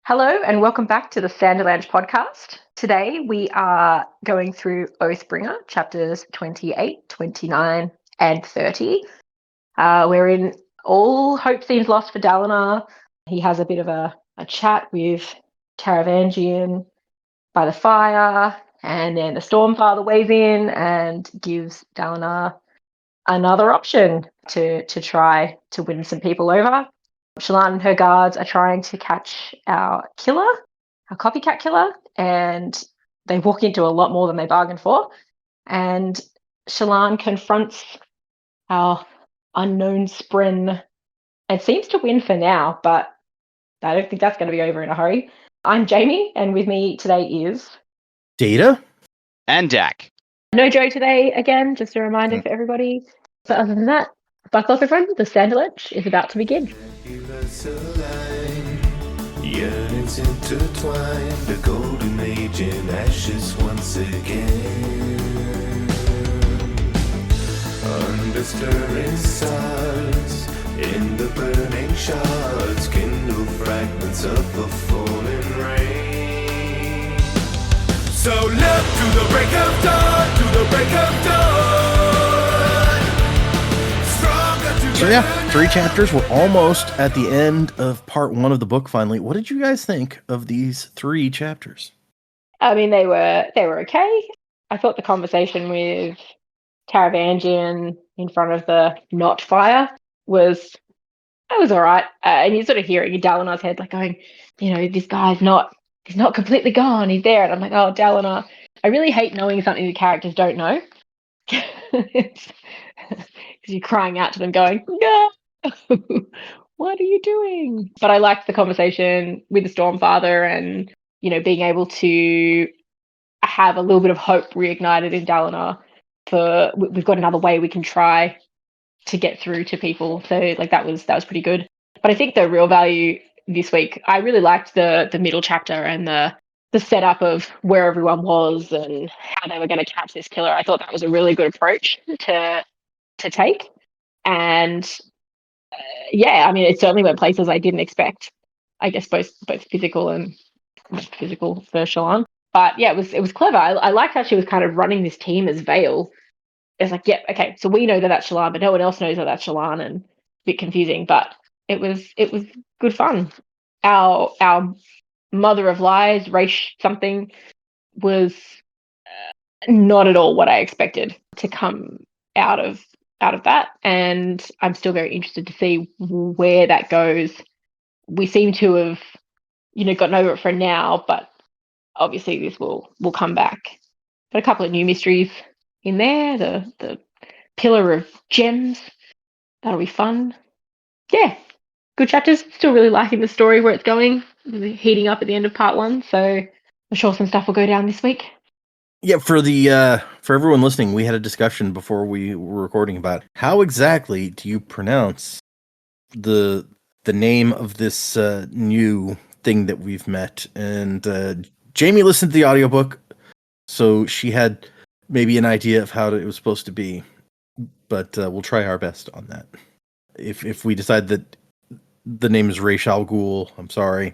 Hello and welcome back to the Sanderlands podcast. Today we are going through Oathbringer, chapters 28, 29, and 30. Wherein all hope seems lost for Dalinar. He has a bit of a chat with Taravangian by the fire, and then the Stormfather weighs in and gives Dalinar another option to try to win some people over. Shallan and her guards are trying to catch our killer, our copycat killer, and they walk into a lot more than they bargained for. And Shallan confronts our unknown Spren and seems to win for now, but I don't think that's going to be over in a hurry. I'm Jamie, and with me today is Data and Dak. No Joe today again, just a reminder for everybody. But other than that, buckle up everyone, the Sanderlands is about to begin. Yearnings intertwined, the golden age in ashes once again. Under stirring stars, in the burning shards, kindle fragments of the falling rain. So look to the break of dawn, to the break of dawn. Stronger together. So yeah, 3 chapters. We're almost at the end of part 1 of the book finally. What did you guys think of these 3 chapters? I mean, they were okay. I thought the conversation with Taravangian in front of the not fire was all right. And you're sort of hearing in Dalinar's head, like going, this guy's he's not completely gone. He's there. And I'm like, oh, Dalinar, I really hate knowing something the characters don't know. Because you're crying out to them going, no, what are you doing? But I liked the conversation with the Stormfather and, being able to have a little bit of hope reignited in Dalinar for we've got another way we can try to get through to people. So like that was pretty good. But I think the real value this week, I really liked the middle chapter and the setup of where everyone was and how they were going to catch this killer. I thought that was a really good approach to take. And I mean, it certainly went places I didn't expect. I guess both physical and physical for Shallan. But yeah, it was clever. I liked how she was kind of running this team as Vale. It's like, yeah, okay, so we know that that's Shallan, but no one else knows that that's Shallan, and a bit confusing. But it was good fun. Our mother of lies, race something, was not at all what I expected to come out of that, and I'm still very interested to see where that goes. We seem to have, gotten over it for now, but obviously this will come back. Got a couple of new mysteries in there. The Pillar of Gems, that'll be fun. Yeah, good chapters. Still really liking the story where it's going. Really heating up at the end of part 1, so I'm sure some stuff will go down this week. Yeah, for everyone listening, we had a discussion before we were recording about how exactly do you pronounce the name of this new thing that we've met. And Jamie listened to the audiobook, so she had maybe an idea of how it was supposed to be, but we'll try our best on that. If we decide that the name is Ra's al Ghul, I'm sorry.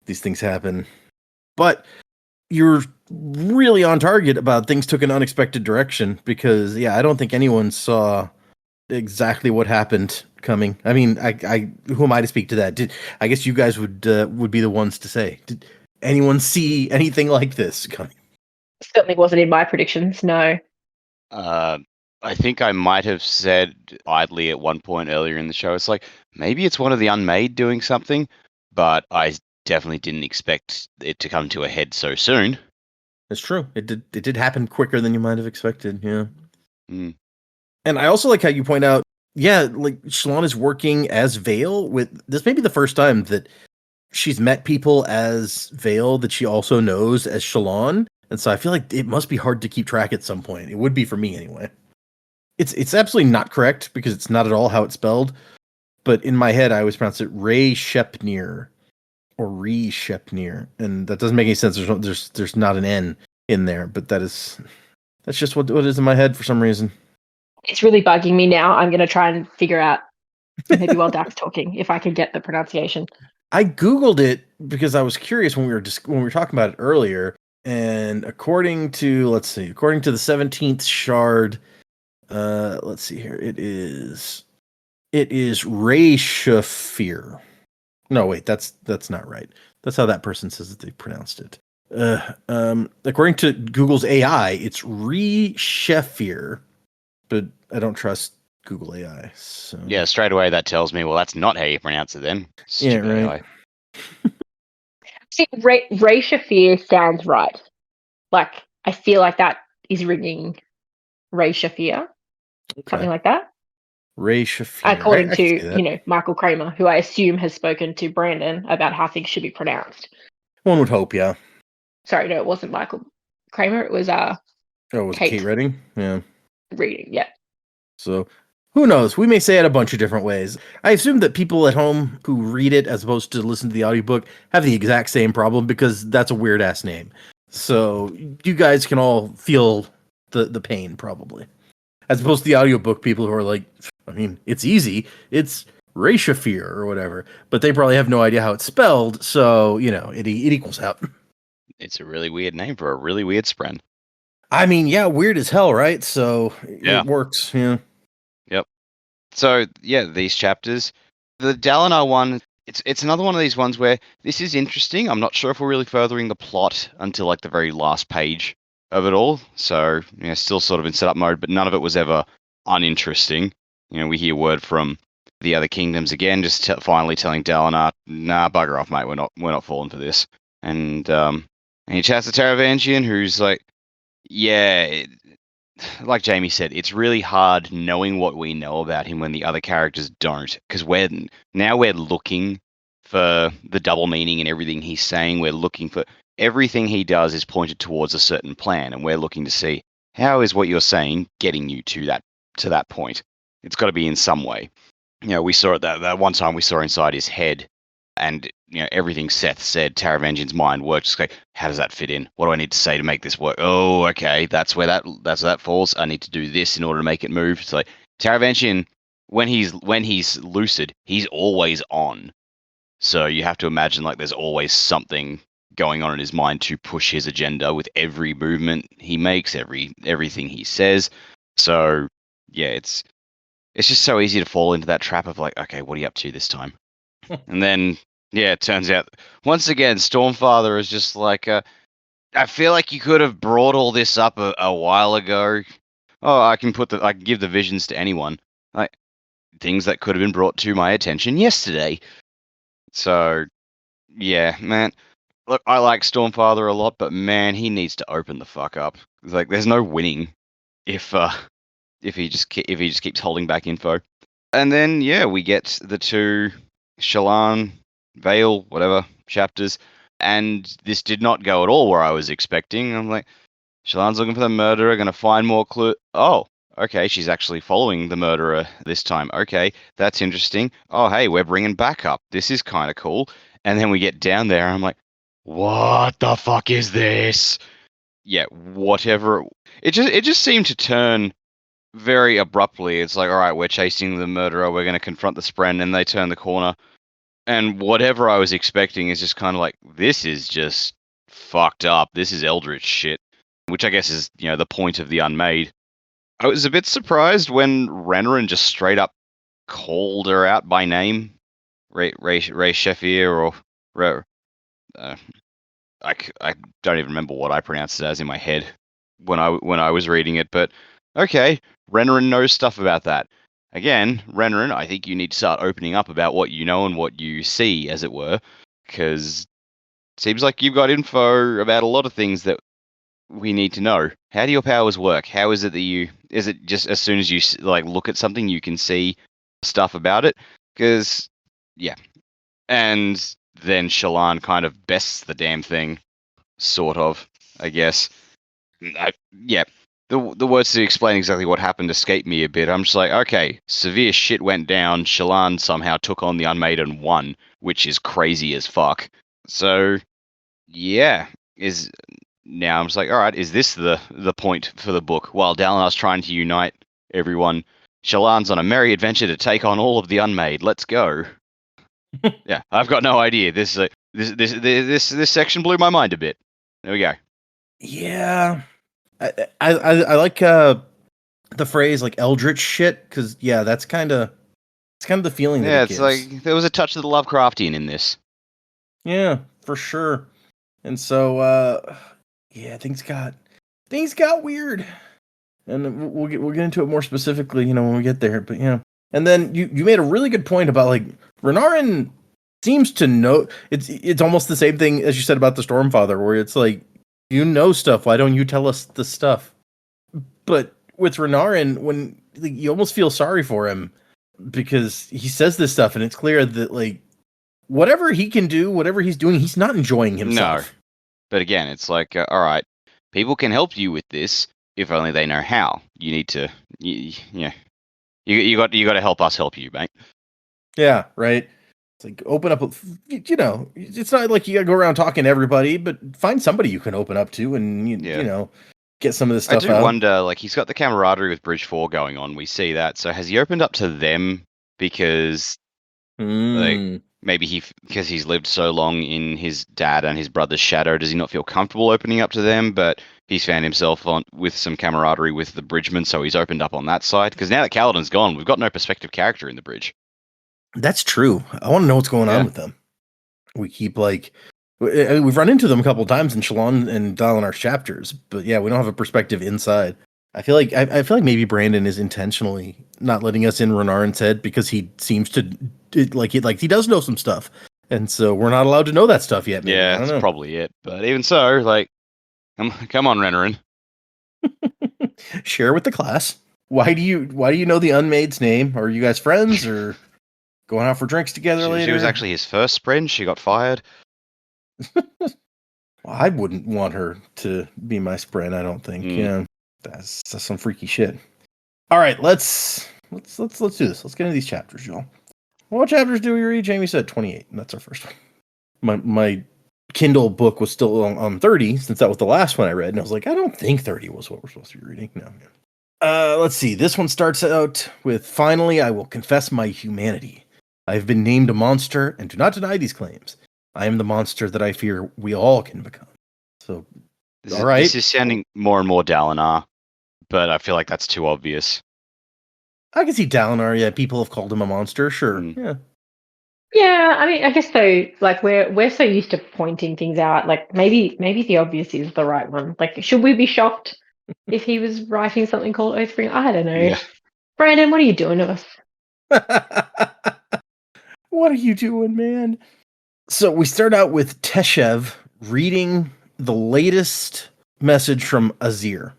These things happen. But you're really on target about things took an unexpected direction, because I don't think anyone saw exactly what happened coming. I mean, I who am I to speak to that? I guess you guys would be the ones to say. Did anyone see anything like this coming? Certainly wasn't in my predictions, no. I think I might have said idly at one point earlier in the show, it's like, maybe it's one of the Unmade doing something, but I definitely didn't expect it to come to a head so soon. It's true. It did happen quicker than you might have expected, yeah. Mm. And I also like how you point out, like Shallan is working as Vale. With this may be the first time that she's met people as Vale that she also knows as Shallan. And so I feel like it must be hard to keep track at some point. It would be for me anyway. It's absolutely not correct, because it's not at all how it's spelled. But in my head, I always pronounce it Ray Shepnir or Ree Shepnir, and that doesn't make any sense. There's not an N in there, but that's just what is in my head for some reason. It's really bugging me now. I'm going to try and figure out, maybe while Dak's talking, if I can get the pronunciation. I googled it because I was curious when we were talking about it earlier, and according to the 17th shard, let's see here, it is Rayshafir. No, wait, that's not right. That's how that person says that they pronounced it. According to Google's AI, it's Reshefir, but I don't trust Google AI. So Yeah, straight away that tells me, well, that's not how you pronounce it then. yeah, Stupid right. AI. See, Ray Shafir sounds right. Like, I feel like that is ringing Ray Shafir, something like that. Rayshafir. According I can see to, that. Michael Kramer, who I assume has spoken to Brandon about how things should be pronounced. One would hope, yeah. Sorry, no, it wasn't Michael Kramer. It was Oh, was it Kate Redding? Yeah. reading. Yeah. So who knows? We may say it a bunch of different ways. I assume that people at home who read it as opposed to listen to the audiobook have the exact same problem because that's a weird ass name. So you guys can all feel the pain probably. As opposed to the audiobook people who are like, I mean, it's easy. It's Rayshafir or whatever, but they probably have no idea how it's spelled, so it equals out. It's a really weird name for a really weird spren. I mean, yeah, weird as hell, right? So Yeah. it works, yeah. Yep. So yeah, these chapters, the Dalinar one, it's another one of these ones where this is interesting. I'm not sure if we're really furthering the plot until like the very last page of it all. So still sort of in setup mode, but none of it was ever uninteresting. We hear word from the other kingdoms again, just finally telling Dalinar, nah, bugger off, mate. We're not falling for this. And he chats to Taravangian, who's like, yeah, like Jamie said, it's really hard knowing what we know about him when the other characters don't, because we're looking for the double meaning in everything he's saying. We're looking for everything he does is pointed towards a certain plan, and we're looking to see how is what you're saying getting you to that point. It's got to be in some way. We saw it that one time we saw inside his head, and everything Seth said, Taravangian's mind worked. Just like, how does that fit in? What do I need to say to make this work? Oh, okay, that's where that falls. I need to do this in order to make it move. It's like Taravangian, when he's lucid, he's always on. So you have to imagine like there's always something going on in his mind to push his agenda with every movement he makes, everything he says. So yeah, it's just so easy to fall into that trap of like, okay, what are you up to this time? And then, yeah, it turns out once again, Stormfather is just like, I feel like you could have brought all this up a while ago. Oh, I can give the visions to anyone, like things that could have been brought to my attention yesterday. So, yeah, man. Look, I like Stormfather a lot, but man, he needs to open the fuck up. Like, there's no winning if he just keeps holding back info. And then yeah, we get the two Shallan, Vale, whatever chapters, and this did not go at all where I was expecting. I'm like, Shallan's looking for the murderer, going to find more clue. Oh, okay, she's actually following the murderer this time. Okay, that's interesting. Oh, hey, we're bringing backup. This is kind of cool. And then we get down there, and I'm like, what the fuck is this? Yeah, whatever. It just seemed to turn very abruptly. It's like, all right, we're chasing the murderer, we're going to confront the spren, and they turn the corner. And whatever I was expecting is just kind of like, this is just fucked up. This is eldritch shit, which I guess is, the point of the Unmade. I was a bit surprised when Renarin just straight up called her out by name. Ray Sheffier, or I don't even remember what I pronounced it as in my head when I was reading it, but okay, Renarin knows stuff about that. Again, Renarin, I think you need to start opening up about what you know and what you see, as it were, because it seems like you've got info about a lot of things that we need to know. How do your powers work? How is it that is it just as soon as you like look at something, you can see stuff about it? Because, yeah. And then Shallan kind of bests the damn thing, sort of, I guess. Yeah. The words to explain exactly what happened escape me a bit. I'm just like, okay, severe shit went down. Shallan somehow took on the Unmade and won, which is crazy as fuck. So, yeah, now I'm just like, all right, is this the point for the book? While Dalinar's trying to unite everyone, Shallan's on a merry adventure to take on all of the Unmade. Let's go. Yeah, I've got no idea. This section blew my mind a bit. There we go. Yeah, I like the phrase like eldritch shit because that's kind of the feeling that Yeah, it it's gives. like there was a touch of the Lovecraftian in this. Yeah, for sure. And so things got weird. And we'll get into it more specifically, when we get there. But and then you made a really good point about like Renarin seems to know it's almost the same thing as you said about the Stormfather, where it's like stuff. Why don't you tell us the stuff? But with Renarin, when you almost feel sorry for him because he says this stuff, and it's clear that like whatever he can do, whatever he's doing, he's not enjoying himself. No, but again, it's like all right, people can help you with this if only they know how. You need to, you got to help us help you, mate. Yeah, right. It's like open up. It's not like you got to go around talking to everybody, but find somebody you can open up to, and get some of this stuff I do out. wonder, like he's got the camaraderie with Bridge 4 going on. We see that. So has he opened up to them because like maybe because he's lived so long in his dad and his brother's shadow, does he not feel comfortable opening up to them? But he's found himself with some camaraderie with the Bridgemen, so he's opened up on that side. Because now that Kaladin's gone, we've got no perspective character in the Bridge. That's true. I want to know what's going on with them. We keep we've run into them a couple of times in Shalon and Dalinar's chapters, but we don't have a perspective inside. I feel like maybe Brandon is intentionally not letting us in Renarin's head because he seems to he does know some stuff, and so we're not allowed to know that stuff yet. Maybe. Yeah, that's probably it. But even so, like, come on, Renarin. Share with the class. Why do you know the Unmade's name? Are you guys friends or going out for drinks together later? She was actually his first friend. She got fired. Well, I wouldn't want her to be my friend. I don't think. Yeah, that's some freaky shit. All right, let's do this. Let's get into these chapters, y'all. What chapters do we read? Jamie said 28, and that's our first one. My Kindle book was still on 30 since that was the last one I read, and I was like, I don't think 30 was what we're supposed to be reading. No. Let's see. This one starts out with, finally, I will confess my humanity. I have been named a monster and do not deny these claims. I am the monster that I fear we all can become. So, all right. This is sounding more and more Dalinar, but I feel like that's too obvious. I can see Dalinar. Yeah, people have called him a monster. Sure. Yeah. Yeah, I mean, I guess though, like we're so used to pointing things out. Like maybe the obvious is the right one. Like, should we be shocked if he was writing something called Oathbringer? I don't know. Yeah. Brandon, what are you doing to us? What are you doing, man? So we start out with Teshev reading the latest message from Azir.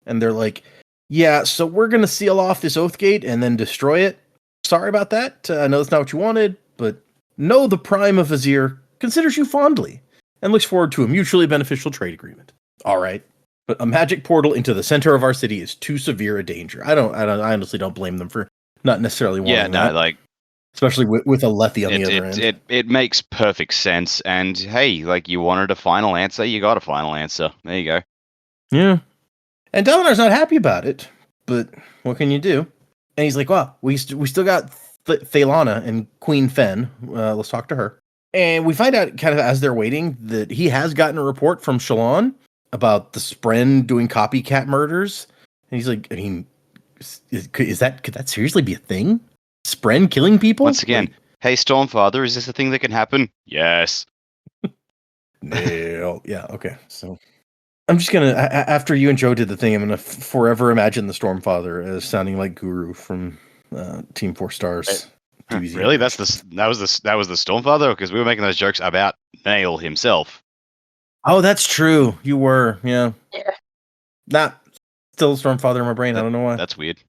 And they're like, yeah, so we're going to seal off this Oathgate and then destroy it. Sorry about that. I know that's not what you wanted, but know the Prime of Azir considers you fondly and looks forward to a mutually beneficial trade agreement. All right. But a magic portal into the center of our city is too severe a danger. I honestly don't blame them for not necessarily wanting that. Like, especially with Alethi on the other end. It makes perfect sense. And hey, like you wanted a final answer, you got a final answer. There you go. Yeah. And Dalinar's not happy about it, but what can you do? And he's like, well, we still got Thelana and Queen Fen. Let's talk to her. And we find out kind of as they're waiting that he has gotten a report from Shalon about the Spren doing copycat murders. And he's like, I mean, could that seriously be a thing? Spren killing people? Once again, hey, Stormfather, is this a thing that can happen? Yes. No. Yeah, okay. So I'm just going to, after you and Joe did the thing, I'm going to forever imagine the Stormfather as sounding like Guru from Team 4 Stars. Really? That was the Stormfather? Because we were making those jokes about Nail himself. Oh, that's true. You were, yeah. Yeah. Not still Stormfather in my brain. I don't know why. That's weird.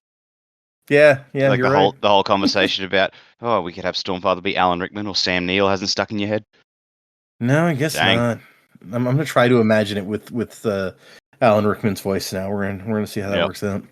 Yeah, like you're the whole conversation about, oh, we could have Stormfather be Alan Rickman or Sam Neill hasn't stuck in your head. No, I guess not. I'm gonna try to imagine it with Alan Rickman's voice now. We're gonna see how that works out.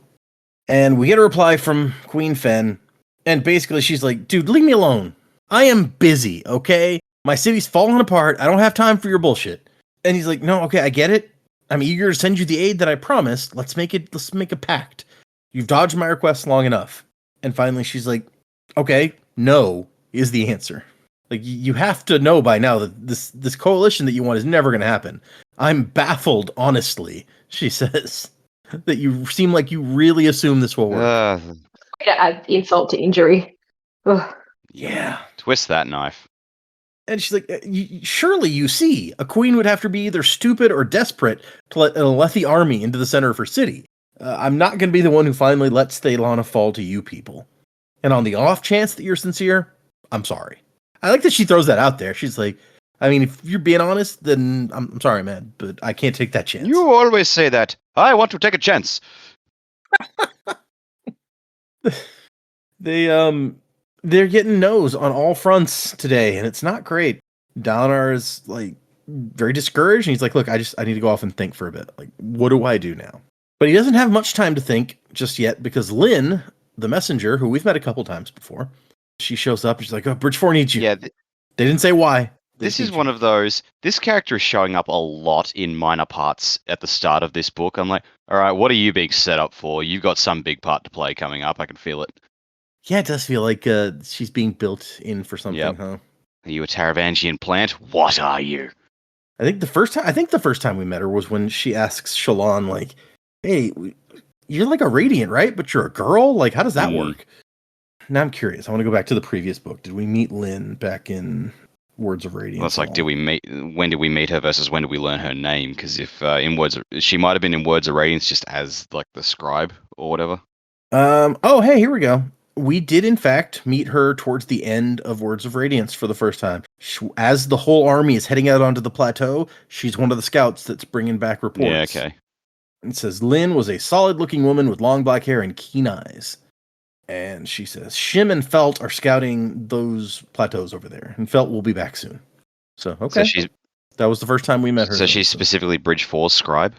And we get a reply from Queen Fen, and basically she's like, dude, leave me alone. I am busy, okay? My city's falling apart. I don't have time for your bullshit. And he's like, no, okay, I get it. I'm eager to send you the aid that I promised. Let's make a pact. You've dodged my request long enough. And finally she's like, okay, no is the answer. Like, you have to know by now that this coalition that you want is never going to happen. I'm baffled, honestly, she says, that you seem like you really assume this will work. To add insult to injury. Ugh. Yeah. Twist that knife. And she's like, surely you see, a queen would have to be either stupid or desperate to let an Alethi army into the center of her city. I'm not going to be the one who finally lets Thelana fall to you people. And on the off chance that you're sincere, I'm sorry. I like that she throws that out there. She's like, I mean, if you're being honest, then I'm sorry, man, but I can't take that chance. You always say that. I want to take a chance. They're getting no's on all fronts today, and it's not great. Dalinar is like very discouraged, and he's like, look, I need to go off and think for a bit. Like, what do I do now? But he doesn't have much time to think just yet, because Lynn, the messenger, who we've met a couple times before, she shows up and she's like, oh, Bridge 4 needs you. Yeah, they didn't say why. This is one of those. This character is showing up a lot in minor parts at the start of this book. I'm like, all right, what are you being set up for? You've got some big part to play coming up. I can feel it. Yeah, it does feel like she's being built in for something, huh? Are you a Taravangian plant? What are you? I think the first time we met her was when she asks Shallan, like, hey, you're like a Radiant, right? But you're a girl? Like, how does that work? Now I'm curious. I want to go back to the previous book. Did we meet Lynn back in Words of Radiance? Well, it's like, when did we meet her versus when did we learn her name? Because if she might have been in Words of Radiance just as like the scribe or whatever. Oh, hey, here we go. We did, in fact, meet her towards the end of Words of Radiance for the first time. As the whole army is heading out onto the plateau, she's one of the scouts that's bringing back reports. Yeah, okay. It says, Lynn was a solid-looking woman with long black hair and keen eyes. And she says, Shim and Felt are scouting those plateaus over there, and Felt will be back soon. So, okay. So that was the first time we met her. So she's specifically Bridge 4's scribe?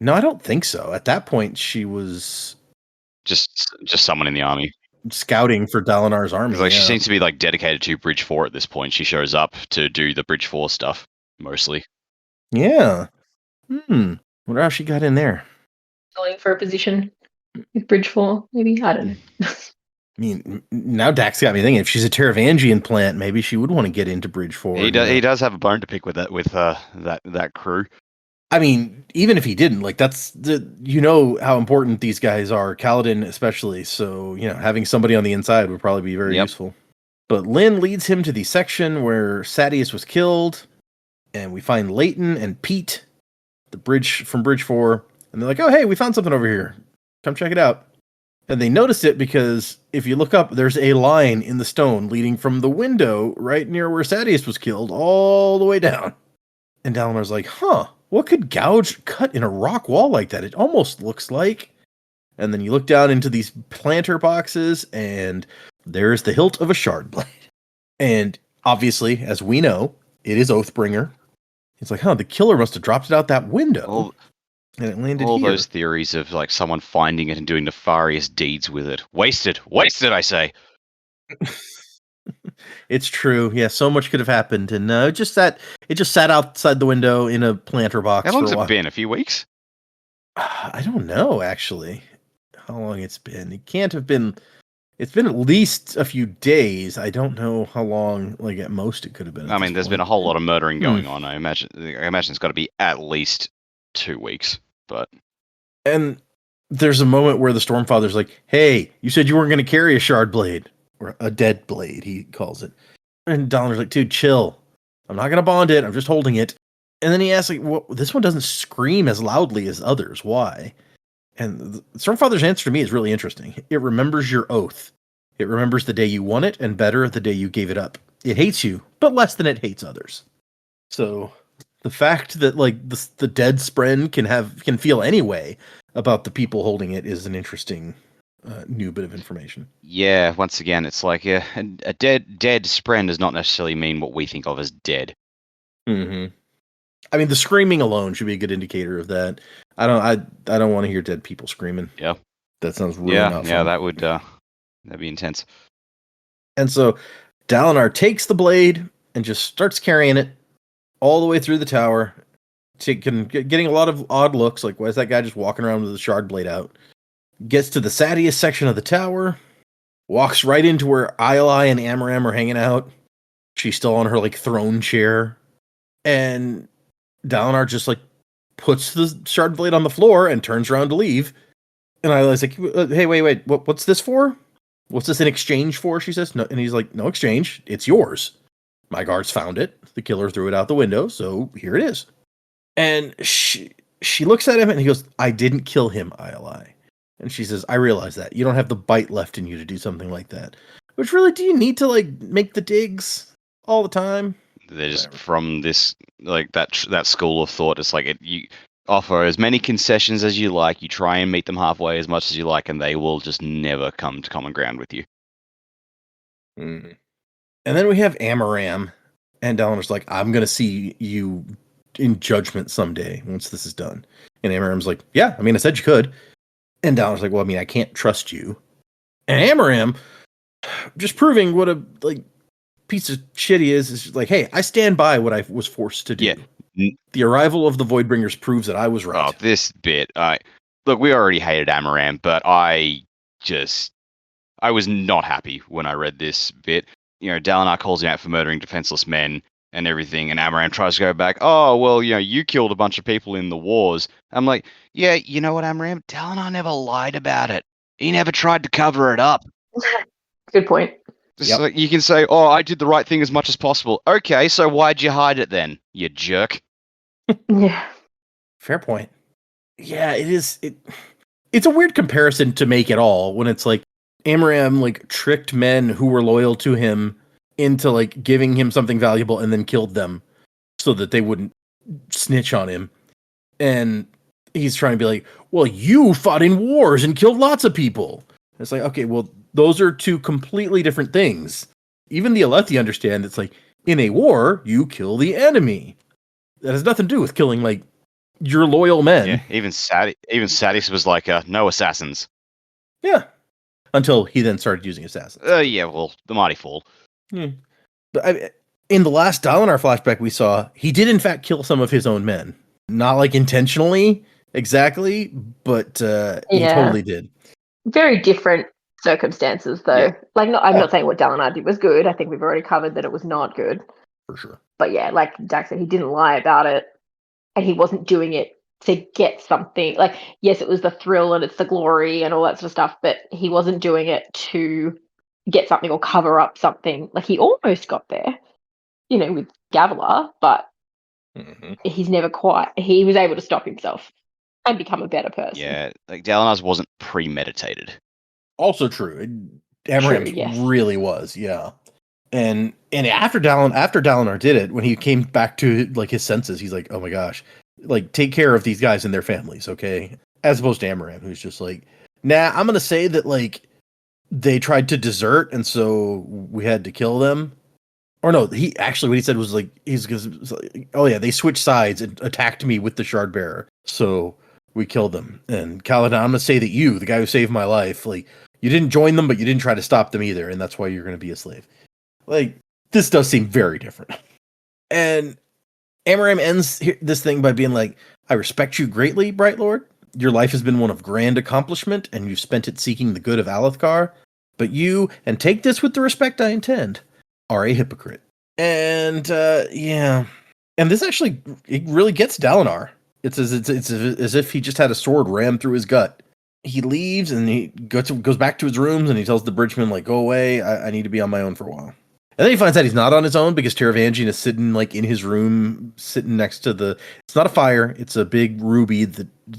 No, I don't think so. At that point, she was... Just someone in the army. Scouting for Dalinar's army. Like, she seems to be like dedicated to Bridge 4 at this point. She shows up to do the Bridge 4 stuff, mostly. Yeah. Wonder how she got in there. Going for a position with Bridge 4, maybe? I don't know. I mean, now Dax got me thinking, if she's a Taravangian plant, maybe she would want to get into Bridge 4. He does have a bone to pick with that crew. I mean, even if he didn't, like, that's how important these guys are, Kaladin especially. So, having somebody on the inside would probably be very useful. But Lynn leads him to the section where Sadeas was killed, and we find Leighton and Pete, the bridge from Bridge 4, and they're like, oh, hey, we found something over here. Come check it out. And they noticed it because if you look up, there's a line in the stone leading from the window right near where Sadeas was killed all the way down. And Dalinar's like, huh. What could gouge cut in a rock wall like that? It almost looks like. And then you look down into these planter boxes, and there's the hilt of a shard blade. And obviously, as we know, it is Oathbringer. It's like, the killer must have dropped it out that window. And it landed all here. Those theories of like someone finding it and doing nefarious deeds with it. Wasted, I say. It's true. Yeah, so much could have happened, and it just sat outside the window in a planter box. How long's it been? A few weeks? I don't know, actually, how long it's been. It can't have been. It's been at least a few days. I don't know how long. Like at most, it could have been. I mean, there's been a whole lot of murdering going on. I imagine it's got to be at least 2 weeks. But there's a moment where the Stormfather's like, "Hey, you said you weren't going to carry a shard blade." Or a dead blade, he calls it. And Dalinar's like, dude, chill. I'm not going to bond it. I'm just holding it. And then he asks, like, well, this one doesn't scream as loudly as others. Why? And the Stormfather's answer to me is really interesting. It remembers your oath. It remembers the day you won it, and better, the day you gave it up. It hates you, but less than it hates others. So the fact that, like, the dead Spren can feel any way about the people holding it is an interesting new bit of information. Yeah, once again, it's like a dead Spren does not necessarily mean what we think of as dead. Mm-hmm. I mean, the screaming alone should be a good indicator of that. I don't want to hear dead people screaming. Yeah, that sounds really not fun. Yeah, that'd be intense. And so Dalinar takes the blade and just starts carrying it all the way through the tower, getting a lot of odd looks, like, why is that guy just walking around with the shard blade out? Gets to the Sadeas section of the tower, walks right into where Iolai and Amaram are hanging out, She's still on her like throne chair, and Dalinar just like puts the shard blade on the floor and turns around to leave. And I was like, "Hey, wait, what's this for? What's this in exchange for?" She says, "No," and he's like, "No exchange. It's yours. My guards found it. The killer threw it out the window, so here it is." And she looks at him and he goes, "I didn't kill him, Ialai." And she says, "I realize that. You don't have the bite left in you to do something like that." Which really, do you need to like make the digs all the time? They're just from this like that school of thought. It's like you offer as many concessions as you like, you try and meet them halfway as much as you like, and they will just never come to common ground with you. Mm. And then we have Amaram, and Dalinar's like, "I'm gonna see you in judgment someday once this is done." And Amaram's like, "Yeah, I mean, I said you could." And Dalinar's like, "Well, I mean, I can't trust you." And Amaram, just proving what a like piece of shit he is like, "Hey, I stand by what I was forced to do." Yeah. The arrival of the Voidbringers proves that I was right. Oh, this bit, look, we already hated Amaram, but I was not happy when I read this bit. You know, Dalinar calls him out for murdering defenseless men and everything, and Amaram tries to go back, "Oh, well, you know, you killed a bunch of people in the wars." I'm like, yeah, you know what, Amaram? Dalinar never lied about it. He never tried to cover it up. Good point. Yep. Like you can say, "Oh, I did the right thing as much as possible." Okay, so why'd you hide it then, you jerk? Yeah. Fair point. Yeah, it is. It's a weird comparison to make at all when it's like Amaram like tricked men who were loyal to him into like giving him something valuable and then killed them so that they wouldn't snitch on him. And he's trying to be like, "Well, you fought in wars and killed lots of people." It's like, okay, well, those are two completely different things. Even the Alethi understand it's like, in a war, you kill the enemy. That has nothing to do with killing like your loyal men. Yeah, even Sadis was like, "No assassins." Yeah. Until he then started using assassins. Yeah, well, the mighty fall. But in the last Dalinar flashback we saw, he did in fact kill some of his own men. Not like intentionally, exactly, but he totally did. Very different circumstances, though. Yeah. Like, I'm not saying what Dalinar did was good. I think we've already covered that it was not good. For sure. But yeah, like Jack said, he didn't lie about it, and he wasn't doing it to get something. Like, yes, it was the thrill and it's the glory and all that sort of stuff, but he wasn't doing it to get something or cover up something. Like, he almost got there, you know, with Gavilar, but he's never quite. He was able to stop himself and become a better person. Yeah, like Dalinar's wasn't premeditated. Also true. Amaram really was, yeah. And after Dalinar did it, when he came back to like his senses, he's like, "Oh my gosh, like take care of these guys and their families, okay?" As opposed to Amaram, who's just like, "Nah, I'm gonna say that like they tried to desert, and so we had to kill them." Or no, he actually what he said was like "Oh yeah, they switched sides and attacked me with the shard bearer, so we killed them." And Kaladin, I'm gonna say that you, the guy who saved my life, like you didn't join them, but you didn't try to stop them either, and that's why you're gonna be a slave. Like, this does seem very different. And Amaram ends this thing by being like, "I respect you greatly, Bright Lord. Your life has been one of grand accomplishment, and you've spent it seeking the good of Alethkar. But you, and take this with the respect I intend, are a hypocrite." And, yeah. And this actually, it really gets Dalinar. It's as if he just had a sword rammed through his gut. He leaves, and he goes back to his rooms, and he tells the bridgeman, like, "Go away, I need to be on my own for a while." And then he finds out he's not on his own because Taravangian is sitting like in his room, sitting next to it's not a fire, it's a big ruby,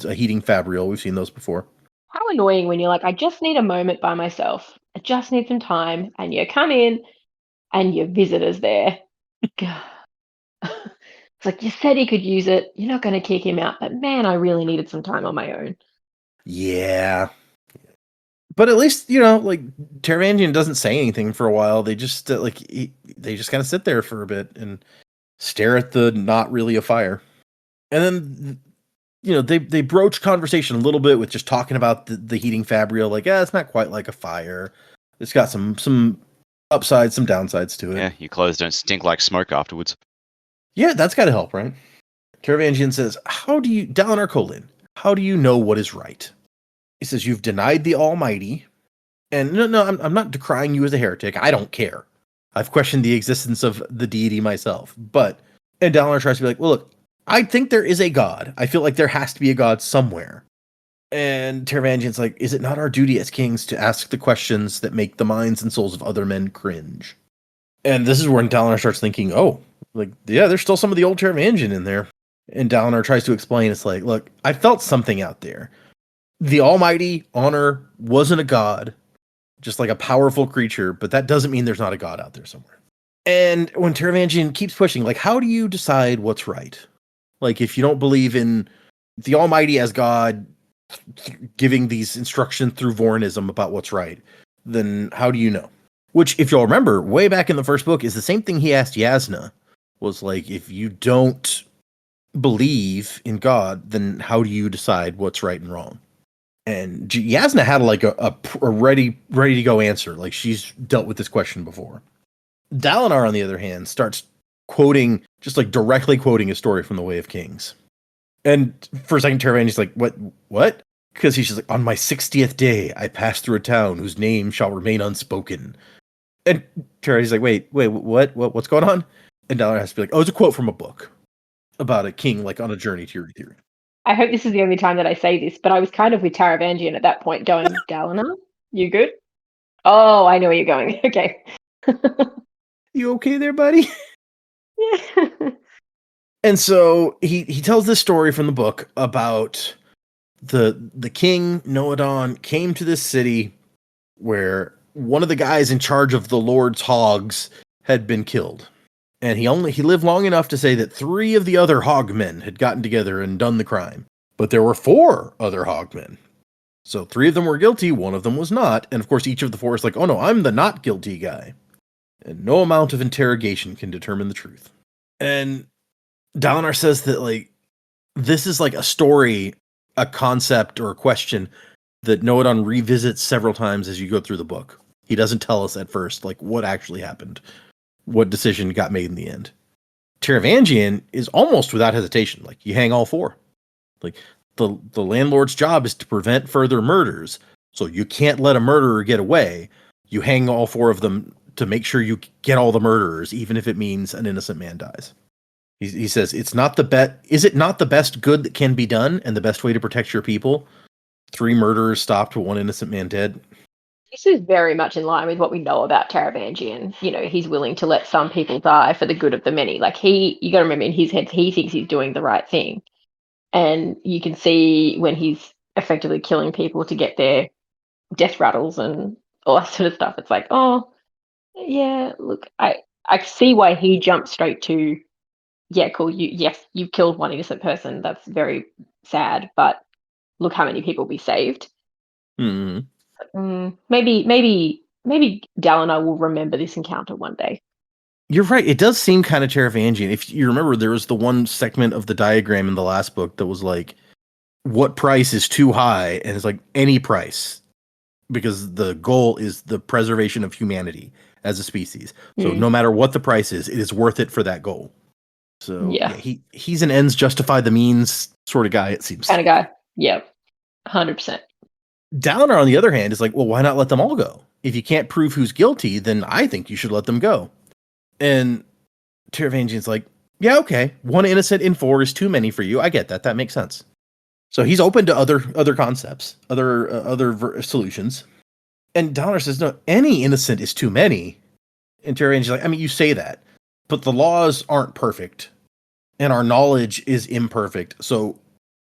a heating fabrial. We've seen those before. How annoying when you're like, "I just need a moment by myself. I just need some time." And you come in and your visitor's there. It's like, you said he could use it. You're not going to kick him out. But man, I really needed some time on my own. Yeah. But at least, you know, like Taravangian doesn't say anything for a while. They just they just kind of sit there for a bit and stare at the not really a fire. And then, you know, they broach conversation a little bit with just talking about the heating fabrial. Like, it's not quite like a fire. It's got some upsides, some downsides to it. Yeah, your clothes don't stink like smoke afterwards. Yeah, that's got to help, right? Taravangian says, Dalinar Kholin, how do you know what is right? He says, "You've denied the Almighty." And no, I'm not decrying you as a heretic. I don't care. I've questioned the existence of the deity myself. And Dalinar tries to be like, well, look, I think there is a god. I feel like there has to be a god somewhere. And Taravangian's like, is it not our duty as kings to ask the questions that make the minds and souls of other men cringe? And this is when Dalinar starts thinking, oh, like, yeah, there's still some of the old Taravangian in there. And Dalinar tries to explain, it's like, look, I felt something out there. The Almighty, Honor, wasn't a god, just like a powerful creature, but that doesn't mean there's not a god out there somewhere. And when Taravangian keeps pushing, like, how do you decide what's right? Like, if you don't believe in the Almighty as God giving these instructions through Vorinism about what's right, then how do you know? Which, if you'll remember, way back in the first book, is the same thing he asked Yasna. Was like, if you don't believe in God, then how do you decide what's right and wrong? And Yasna had like a ready to go answer. Like, she's dealt with this question before. Dalinar, on the other hand, starts quoting, just like directly quoting a story from the Way of Kings. And for a second, Taravangian's like, what? Because he's just like, on my 60th day, I passed through a town whose name shall remain unspoken. And Taravangian's like, wait, what's going on? And Dalinar has to be like, oh, it's a quote from a book about a king, like, on a journey to Ethereum. I hope this is the only time that I say this, but I was kind of with Taravangian at that point going, Dalinar, you good? Oh, I know where you're going. Okay. You okay there, buddy? Yeah. And so he tells this story from the book about the king, Noadon, came to this city where one of the guys in charge of the Lord's hogs had been killed. And he lived long enough to say that 3 of the other hogmen had gotten together and done the crime. But there were 4 other hogmen. So 3 of them were guilty, 1 of them was not. And of course, each of the 4 is like, oh no, I'm the not guilty guy. And no amount of interrogation can determine the truth. And Dalinar says that, like, this is like a story, a concept, or a question that Noadon revisits several times as you go through the book. He doesn't tell us at first, like, what actually happened, what decision got made in the end. Taravangian is almost without hesitation. Like, you hang all 4. Like, the landlord's job is to prevent further murders, so you can't let a murderer get away. You hang all 4 of them to make sure you get all the murderers, even if it means an innocent man dies. He says, is it not the best good that can be done and the best way to protect your people? 3 murderers stopped, 1 innocent man dead. This is very much in line with what we know about Taravangian. You know, he's willing to let some people die for the good of the many. Like, you got to remember, in his head, he thinks he's doing the right thing. And you can see when he's effectively killing people to get their death rattles and all that sort of stuff. It's like, oh, yeah, look, I see why he jumped straight to, yeah, cool, you've killed 1 innocent person. That's very sad, but look how many people we saved. Mm-hmm. Maybe Dalinar will remember this encounter one day. You're right. It does seem kind of Taravangian. If you remember, there was the one segment of the diagram in the last book that was like, what price is too high? And it's like, any price. Because the goal is the preservation of humanity as a species. So no matter what the price is, it is worth it for that goal. So yeah, he's an ends justify the means sort of guy, it seems. Kind of guy. Yeah, 100%. Dalinar, on the other hand, is like, well, why not let them all go? If you can't prove who's guilty, then I think you should let them go. And Taravangian's like, yeah, okay, 1 innocent in 4 is too many for you. I get that. That makes sense. So he's open to other concepts, other solutions. And Dalinar says, no, any innocent is too many. And Taravangian's like, I mean, you say that, but the laws aren't perfect, and our knowledge is imperfect. So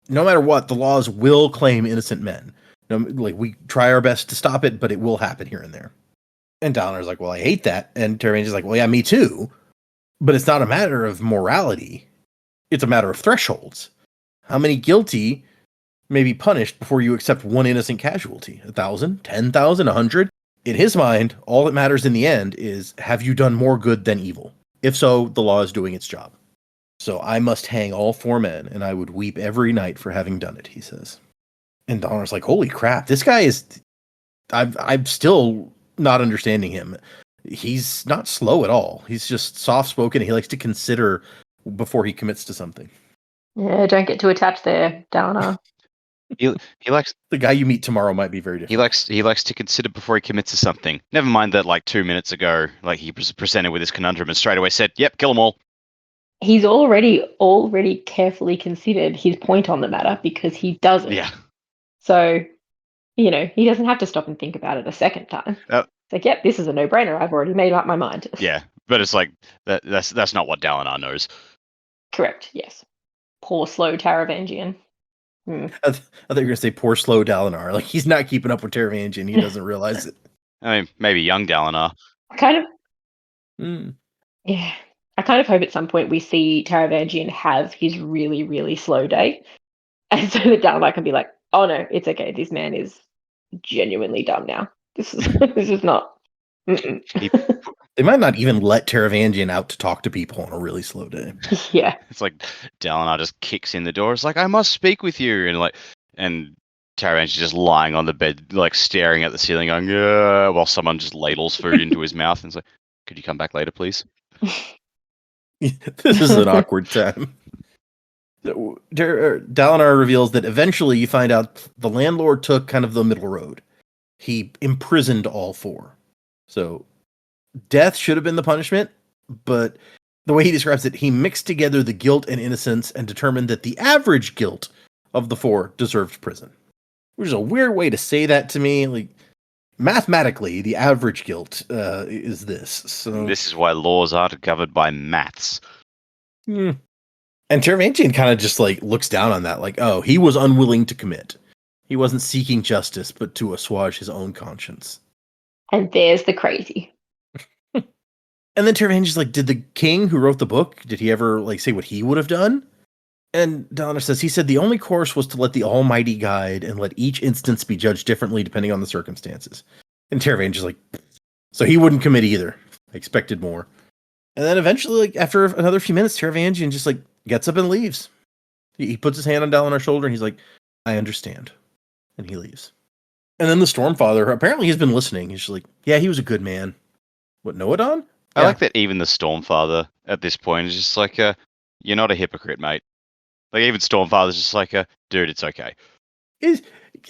no matter what, the laws will claim innocent men. Like, we try our best to stop it, but it will happen here and there. And Dalinar's like, well, I hate that. And Taravangian's like, well, yeah, me too. But it's not a matter of morality. It's a matter of thresholds. How many guilty may be punished before you accept 1 innocent casualty? 1,000, 10,000, 100? In his mind, all that matters in the end is, have you done more good than evil? If so, the law is doing its job. So I must hang all 4 men, and I would weep every night for having done it, he says. And Dalinar's like, holy crap, this guy is... I'm still not understanding him. He's not slow at all. He's just soft-spoken. He likes to consider before he commits to something. Yeah, don't get too attached there, Dalinar. He likes The guy you meet tomorrow might be very different. he likes to consider before he commits to something. Never mind that, like 2 minutes ago, like he presented with his conundrum and straight away said, "Yep, kill them all." He's already carefully considered his point on the matter because he doesn't. Yeah. So, he doesn't have to stop and think about it a second time. It's like, yep, this is a no-brainer. I've already made up my mind. Yeah, but it's like that's not what Dalinar knows. Correct. Yes. Poor slow Taravangian. I thought you were going to say poor slow Dalinar. Like, he's not keeping up with Taravangian. He doesn't realize it. I mean, maybe young Dalinar. Yeah. I kind of hope at some point we see Taravangian have his really, really slow day. And so that Dalinar can be like, oh no, it's okay. This man is genuinely dumb now. This is not. They might not even let Taravangian out to talk to people on a really slow day. Yeah. It's like Dalinar just kicks in the door. It's like, I must speak with you. And Taravangian's just lying on the bed, like staring at the ceiling, going, yeah, while someone just ladles food into his mouth. And it's like, could you come back later, please? This is an awkward time. Dalinar reveals that eventually you find out the landlord took kind of the middle road. He imprisoned all four. So death should have been the punishment, but the way he describes it, he mixed together the guilt and innocence and determined that the average guilt of the four deserved prison. Which is a weird way to say that to me. Like, mathematically, the average guilt is this. So this is why laws aren't governed by maths. And Taravangian kind of just like looks down on that, like, oh, he was unwilling to commit. He wasn't seeking justice, but to assuage his own conscience. And there's the crazy. And then Taravangian's like, did the king who wrote the book, did he ever like say what he would have done? And Dalinar says, he said the only course was to let the Almighty guide and let each instance be judged differently depending on the circumstances. And Taravangian's like, so he wouldn't commit either. I expected more. And then eventually, like after another few minutes, Taravangian just like gets up and leaves. He puts his hand on Dalinar's shoulder and he's like, I understand. And he leaves. And then the Stormfather, apparently he's been listening. He's just like, yeah, he was a good man. What, Noadon? I like that even the Stormfather at this point is just like, you're not a hypocrite, mate. Like, even Stormfather's just like, dude, it's okay.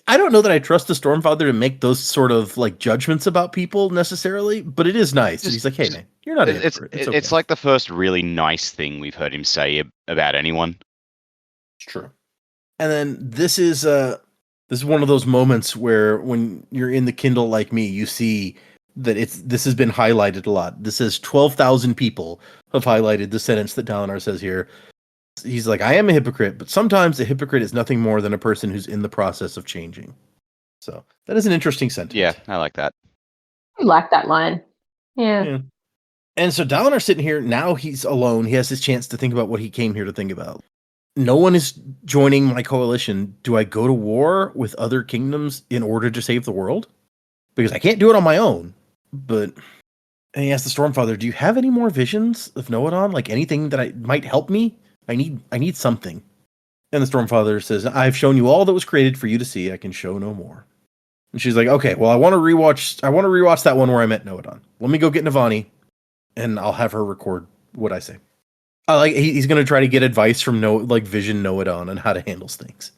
I don't know that I trust the Stormfather to make those sort of like judgments about people necessarily, but it is nice. He's like, hey, man, you're not a hypocrite. It's okay. It's like the first really nice thing we've heard him say about anyone. It's true. And then this is one of those moments where when you're in the Kindle like me, you see that this has been highlighted a lot. This says 12,000 people have highlighted the sentence that Dalinar says here. He's like, I am a hypocrite, but sometimes a hypocrite is nothing more than a person who's in the process of changing. So that is an interesting sentence. Yeah, I like that. I like that line. Yeah. And so Dalinar's sitting here, now he's alone. He has his chance to think about what he came here to think about. No one is joining my coalition. Do I go to war with other kingdoms in order to save the world? Because I can't do it on my own. And he asks the Stormfather, do you have any more visions of Noadon? Like anything that might help me? I need something. And the Stormfather says, I've shown you all that was created for you to see. I can show no more. And she's like, okay, well, I want to rewatch that one where I met Noadon. Let me go get Navani, and I'll have her record what I say. He's going to try to get advice from Vision Noadon on how to handle things.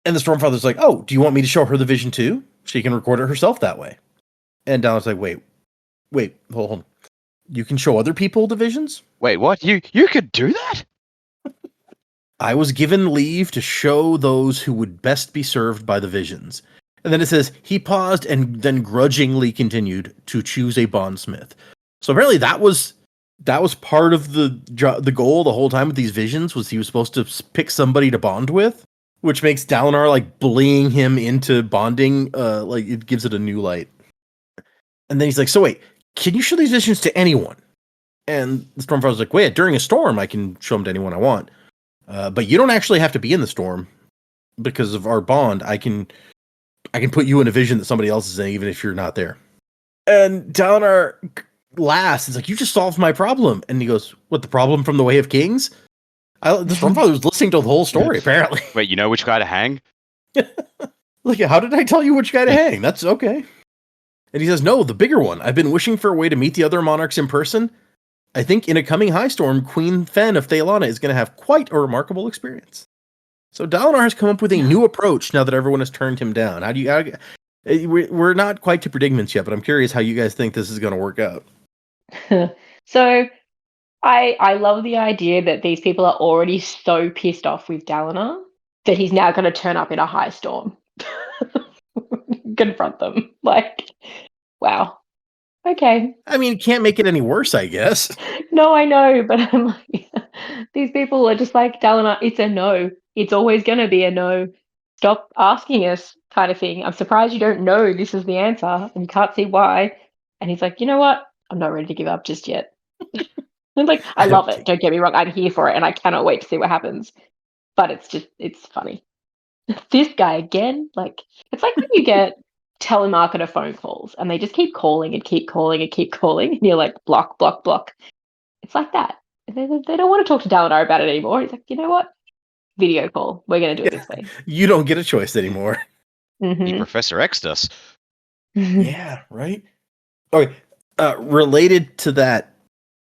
And the Stormfather's like, oh, do you want me to show her the vision too? She can record it herself that way. And Dalinar's like, wait, hold on. You can show other people the visions? Wait, what? You could do that? I was given leave to show those who would best be served by the visions. And then it says, he paused and then grudgingly continued to choose a bondsmith. So apparently that was part of the goal the whole time with these visions, was he was supposed to pick somebody to bond with, which makes Dalinar like bullying him into bonding. Like it gives it a new light. And then he's like, so wait, can you show these visions to anyone? And the Stormfather's like, wait, during a storm, I can show them to anyone I want. But you don't actually have to be in the storm because of our bond. I can put you in a vision that somebody else is in, even if you're not there. And Dalinar laughs. It's like, you just solved my problem. And he goes, what, the problem from the Way of Kings? The Stormfather was listening to the whole story, apparently. Wait, you know which guy to hang? Like, how did I tell you which guy to hang? That's okay. And he says, no, the bigger one. I've been wishing for a way to meet the other monarchs in person. I think in a coming high storm, Queen Fen of Thaelana is going to have quite a remarkable experience. So Dalinar has come up with a new approach now that everyone has turned him down. How do you? We're not quite to predicaments yet, but I'm curious how you guys think this is going to work out. So I love the idea that these people are already so pissed off with Dalinar that he's now going to turn up in a high storm, confront them. Like, wow. Okay. I mean, it can't make it any worse, I guess. No, I know, but I'm like, these people are just like, Dalinar, it's a no. It's always going to be a no. Stop asking us, kind of thing. I'm surprised you don't know this is the answer and you can't see why. And he's like, you know what? I'm not ready to give up just yet. And like, I love it. Don't get me wrong. I'm here for it and I cannot wait to see what happens. But it's funny. This guy again, like, it's like when you get telemarketer phone calls and they just keep calling and keep calling and keep calling and you're like, block, block, block. It's like that. They don't want to talk to Dalinar about it anymore. He's like, you know what? Video call. We're going to do it this way. You don't get a choice anymore. He Professor X'd us. Yeah, right? Okay, related to that,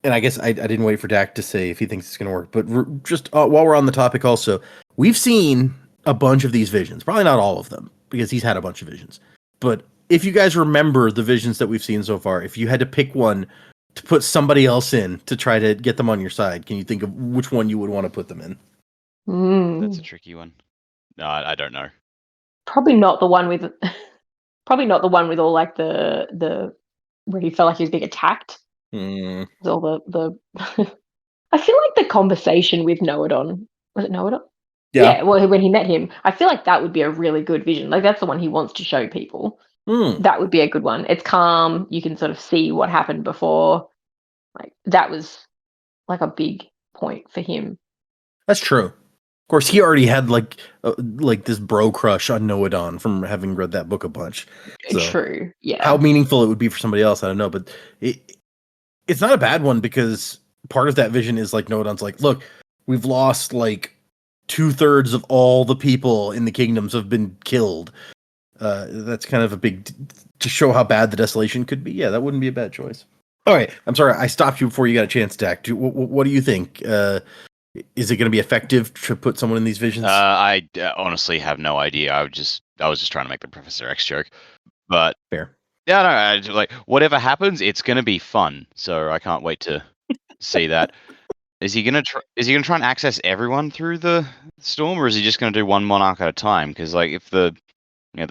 and I guess I didn't wait for Dak to say if he thinks it's going to work, but just while we're on the topic also, we've seen a bunch of these visions. Probably not all of them, because he's had a bunch of visions. But if you guys remember the visions that we've seen so far, if you had to pick one to put somebody else in to try to get them on your side, can you think of which one you would want to put them in? That's a tricky one. No, I don't know. Probably not the one with all like the where he felt like he was being attacked. All the I feel like the conversation with Noadon, was it Noadon? Yeah, well, when he met him, I feel like that would be a really good vision. Like, that's the one he wants to show people. That would be a good one. It's calm. You can sort of see what happened before. Like, that was like a big point for him. That's true. Of course, he already had like this bro crush on Noadon from having read that book a bunch. So true. Yeah. How meaningful it would be for somebody else, I don't know. But it's not a bad one because part of that vision is like Noadon's like, look, we've lost like 2/3 of all the people in the kingdoms have been killed. That's kind of a big to show how bad the desolation could be. Yeah, that wouldn't be a bad choice. All right, I'm sorry I stopped you before you got a chance, Dak. What do you think? Is it going to be effective to put someone in these visions? I honestly have no idea. I was just trying to make the Professor X joke, but fair. Yeah, no, like whatever happens, it's going to be fun. So I can't wait to see that. Is he gonna try and access everyone through the storm, or is he just gonna do one monarch at a time? Because like if the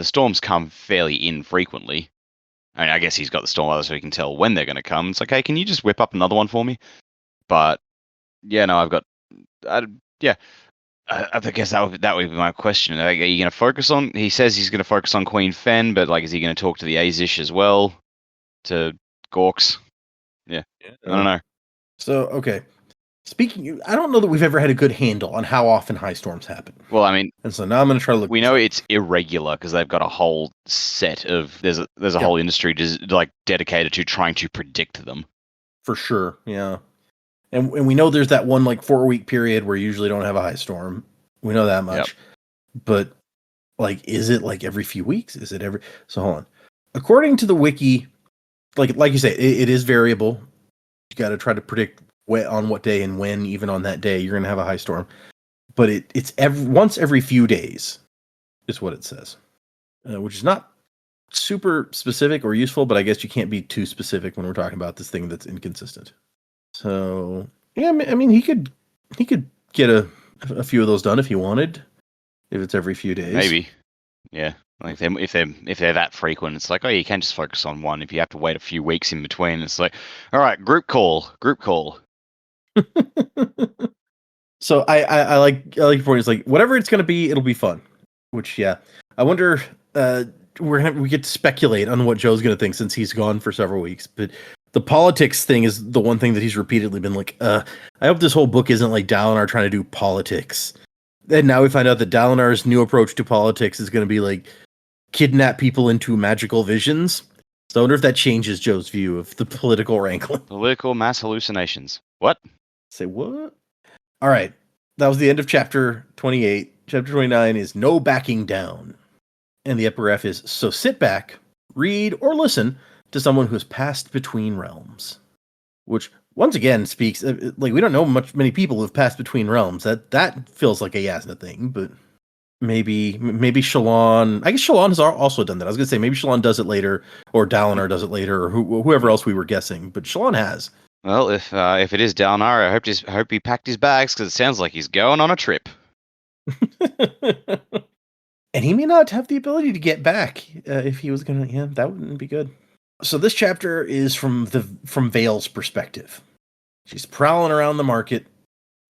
storms come fairly infrequently, I mean, I guess he's got the storm weather so he can tell when they're gonna come. It's like, hey, can you just whip up another one for me? But yeah, no, I guess that would be my question. Are you gonna focus on? He says he's gonna focus on Queen Fen, but like, is he gonna talk to the Azish as well? To Gorks? Yeah, I don't know. So okay. Speaking, I don't know that we've ever had a good handle on how often high storms happen. Well, I mean, and so now I'm going to try to look. We know it's irregular because they've got a whole set of there's a whole industry like dedicated to trying to predict them. For sure, yeah. And we know there's that one like 4-week period where you usually don't have a high storm. We know that much. Yep. But like, is it like every few weeks? Is it every? So hold on. According to the wiki, like you say, it is variable. You got to try to predict on what day and when, even on that day, you're going to have a high storm. But it's once every few days is what it says, which is not super specific or useful, but I guess you can't be too specific when we're talking about this thing that's inconsistent. So, yeah, I mean, he could get a few of those done if he wanted, if it's every few days. Maybe. Yeah. Like if they're that frequent, it's like, oh, you can't just focus on one. If you have to wait a few weeks in between, it's like, all right, group call. So I like your point. It's like whatever it's going to be, it'll be fun. Which I wonder. We get to speculate on what Joe's going to think since he's gone for several weeks. But the politics thing is the one thing that he's repeatedly been like. I hope this whole book isn't like Dalinar trying to do politics. And now we find out that Dalinar's new approach to politics is going to be like kidnap people into magical visions. So I wonder if that changes Joe's view of the political wrangling. Political mass hallucinations. What? Say what? All right. That was the end of chapter 28. Chapter 29 is No Backing Down. And the epigraph is, so sit back, read, or listen to someone who has passed between realms. Which, once again, speaks, like, we don't know many people who've passed between realms. That feels like a Yasna thing, but maybe Shalon. I guess Shalon has also done that. I was gonna say maybe Shalon does it later, or Dalinar does it later, or whoever else we were guessing. But Shalon has. Well, if it is Dalinar, I hope he packed his bags because it sounds like he's going on a trip. And he may not have the ability to get back if he was gonna. Yeah, that wouldn't be good. So this chapter is from Vale's perspective. She's prowling around the market,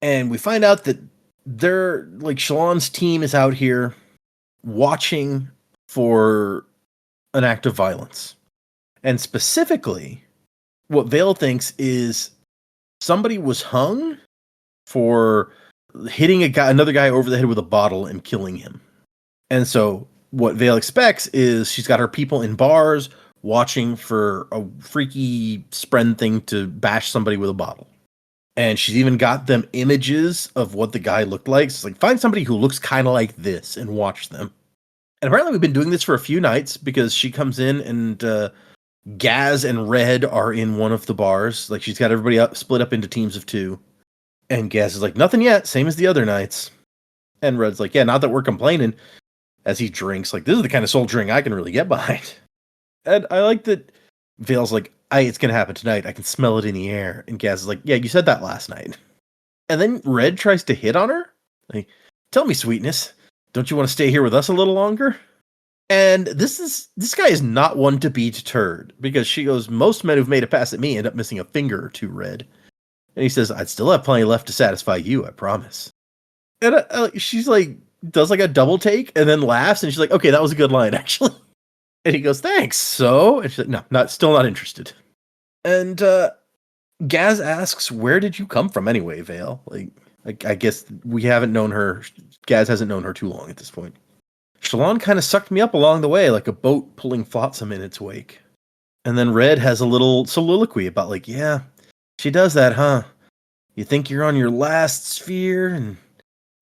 and we find out that Shalon's team is out here watching for an act of violence. And specifically, what Vale thinks is somebody was hung for hitting another guy over the head with a bottle and killing him. And so what Vale expects is she's got her people in bars watching for a freaky spren thing to bash somebody with a bottle. And she's even got them images of what the guy looked like. So it's like, find somebody who looks kind of like this and watch them. And apparently we've been doing this for a few nights because she comes in and Gaz and Red are in one of the bars. Like, she's got everybody split up into teams of 2. And Gaz is like, nothing yet, same as the other nights. And Red's like, yeah, not that we're complaining. As he drinks, like, this is the kind of soldiering I can really get behind. And I like that Vale's like, it's going to happen tonight. I can smell it in the air. And Gaz is like, yeah, you said that last night. And then Red tries to hit on her. Like, tell me, sweetness, don't you want to stay here with us a little longer? And this guy is not one to be deterred, because she goes, most men who've made a pass at me end up missing a finger or two, Red. And he says, I'd still have plenty left to satisfy you, I promise. And she's like, does like a double take and then laughs, and she's like, okay, that was a good line, actually. And he goes, thanks. So, and she's like, no, still not interested. And Gaz asks, where did you come from anyway, Vale? Like, I guess we haven't known her. Gaz hasn't known her too long at this point. Shalon kind of sucked me up along the way, like a boat pulling flotsam in its wake. And then Red has a little soliloquy about, like, yeah, she does that, huh? You think you're on your last sphere and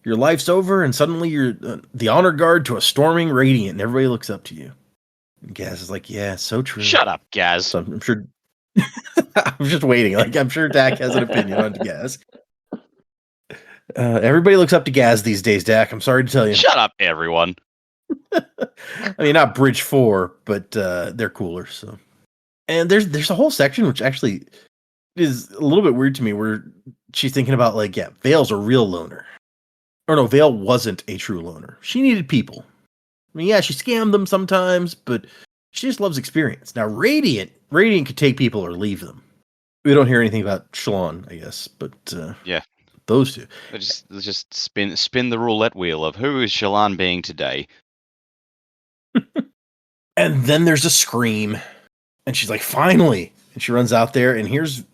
your life's over, and suddenly you're the honor guard to a storming radiant, and everybody looks up to you. And Gaz is like, yeah, so true. Shut up, Gaz. So I'm sure. I'm just waiting. Like, I'm sure Dak has an opinion on Gaz. Everybody looks up to Gaz these days, Dak. I'm sorry to tell you. Shut up, everyone. I mean, not Bridge 4, but they're cooler. So, and there's a whole section which actually is a little bit weird to me, where she's thinking about, like, yeah, Vale's a real loner. Or no, Vale wasn't a true loner. She needed people. I mean, yeah, she scammed them sometimes, but she just loves experience. Now, Radiant could take people or leave them. We don't hear anything about Shalon, I guess, but yeah, those two. Let's just spin the roulette wheel of who is Shalon being today. And then there's a scream, and she's like, finally! And she runs out there, and here's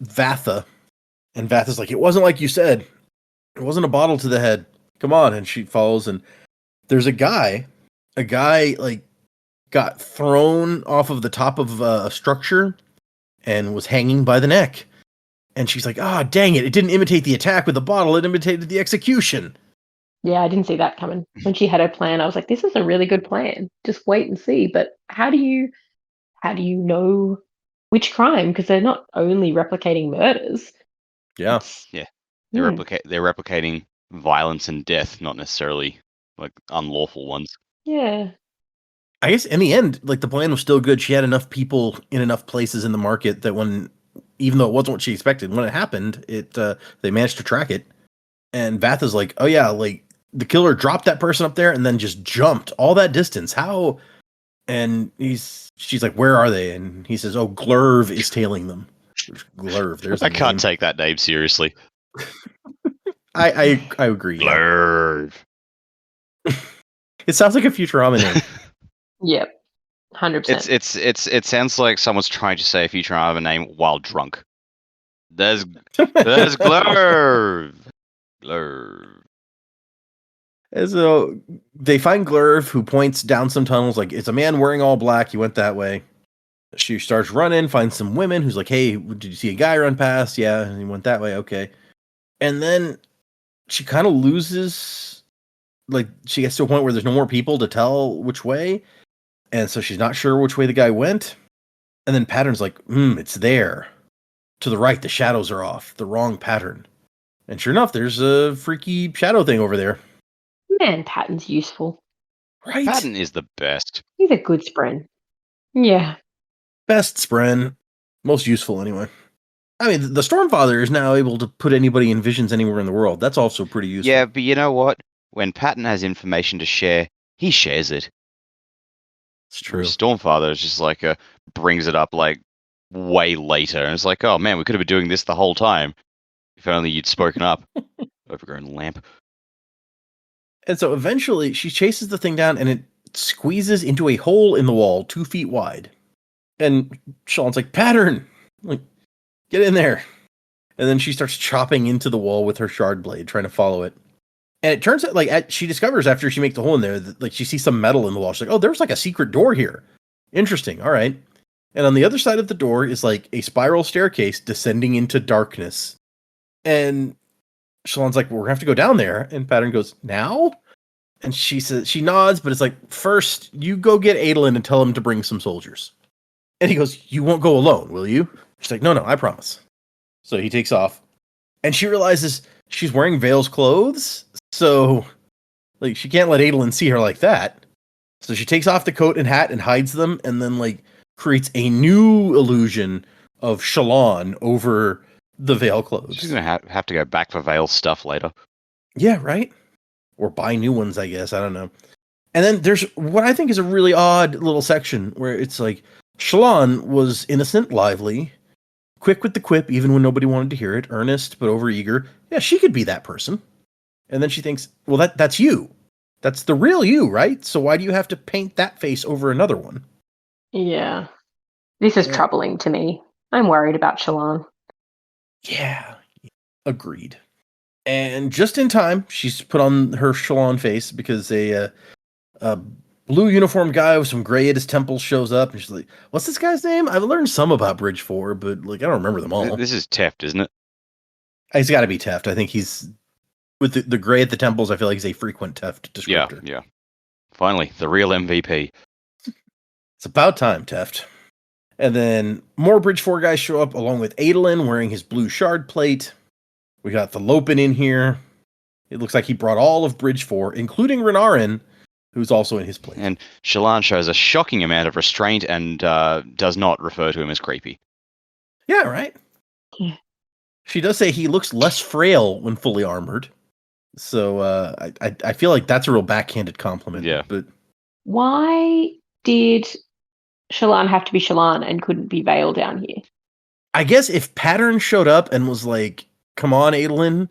Vatha. And Vatha's like, it wasn't like you said. It wasn't a bottle to the head. Come on. And she follows, and there's a guy, like, got thrown off of the top of a structure and was hanging by the neck. And she's like, dang it. It didn't imitate the attack with the bottle. It imitated the execution. Yeah, I didn't see that coming. When she had her plan, I was like, this is a really good plan. Just wait and see. But how do you know which crime? Because they're not only replicating murders. Yeah. Yeah. They're replicating violence and death, not necessarily like unlawful ones. Yeah. I guess in the end, like, the plan was still good. She had enough people in enough places in the market that even though it wasn't what she expected, when it happened, they managed to track it. And Vatha's like, oh yeah, like, the killer dropped that person up there and then just jumped all that distance. How? And she's like, where are they? And he says, oh, Glurv is tailing them. Glurv. There's I can't take that name seriously. I agree. Glurv. It sounds like a Futurama name. Yep. 100%. It sounds like someone's trying to say a Futurama name while drunk. There's Glurv. Glurv. And so they find Glurv, who points down some tunnels, like, it's a man wearing all black. He went that way. She starts running, finds some women, who's like, hey, did you see a guy run past? Yeah, and he went that way. Okay. And then she kind of loses, like, she gets to a point where there's no more people to tell which way. And so she's not sure which way the guy went. And then Pattern's like, it's there. To the right, the shadows are off. The wrong pattern. And sure enough, there's a freaky shadow thing over there. Man, Patton's useful. Right? Patton is the best. He's a good spren. Yeah. Best Spren. Most useful, anyway. I mean, the Stormfather is now able to put anybody in visions anywhere in the world. That's also pretty useful. Yeah, but you know what? When Patton has information to share, he shares it. It's true. Whereas Stormfather is just like brings it up like way later, and it's like, oh man, we could have been doing this the whole time if only you'd spoken up. Overgrown lamp. And so eventually she chases the thing down and it squeezes into a hole in the wall 2 feet wide. And Shallan's like, Pattern! Like, get in there. And then she starts chopping into the wall with her shard blade, trying to follow it. And it turns out, like, she discovers after she makes the hole in there, that, like, she sees some metal in the wall. She's like, oh, there's like a secret door here. Interesting. All right. And on the other side of the door is like a spiral staircase descending into darkness. And Shallan's like, well, we're gonna have to go down there. And Pattern goes, now? And she says, she nods, but it's like, first, you go get Adolin and tell him to bring some soldiers. And he goes, you won't go alone, will you? She's like, no, I promise. So he takes off. And she realizes she's wearing Vale's clothes. So, like, she can't let Adolin see her like that. So she takes off the coat and hat and hides them, and then, like, creates a new illusion of Shallan over the Vale clothes. She's gonna have to go back for Vale stuff later. Yeah, right? Or buy new ones, I guess. I don't know. And then there's what I think is a really odd little section where it's like, Shallan was innocent, lively, quick with the quip, even when nobody wanted to hear it, earnest, but overeager. Yeah, she could be that person. And then she thinks, well, that's you. That's the real you, right? So why do you have to paint that face over another one? Yeah. This is troubling to me. I'm worried about Shallan. Yeah, agreed. And just in time, she's put on her Shallan face because a blue uniformed guy with some gray at his temples shows up, and she's like, what's this guy's name? I've learned some about Bridge 4, but like I don't remember them all. This is Teft, isn't it? He's got to be Teft. I think he's with the gray at the temples. I feel like he's a frequent Teft descriptor. Yeah. Finally, the real MVP. It's about time, Teft. And then more Bridge 4 guys show up along with Adolin wearing his blue shard plate. We got the Lopen in here. It looks like he brought all of Bridge 4, including Renarin, who's also in his plate. And Shallan shows a shocking amount of restraint and does not refer to him as creepy. Yeah, right? Yeah. She does say he looks less frail when fully armored. So I feel like that's a real backhanded compliment. Yeah. But Why did Shallan have to be Shallan and couldn't be Vale down here? I guess if Pattern showed up and was like, come on, Adolin,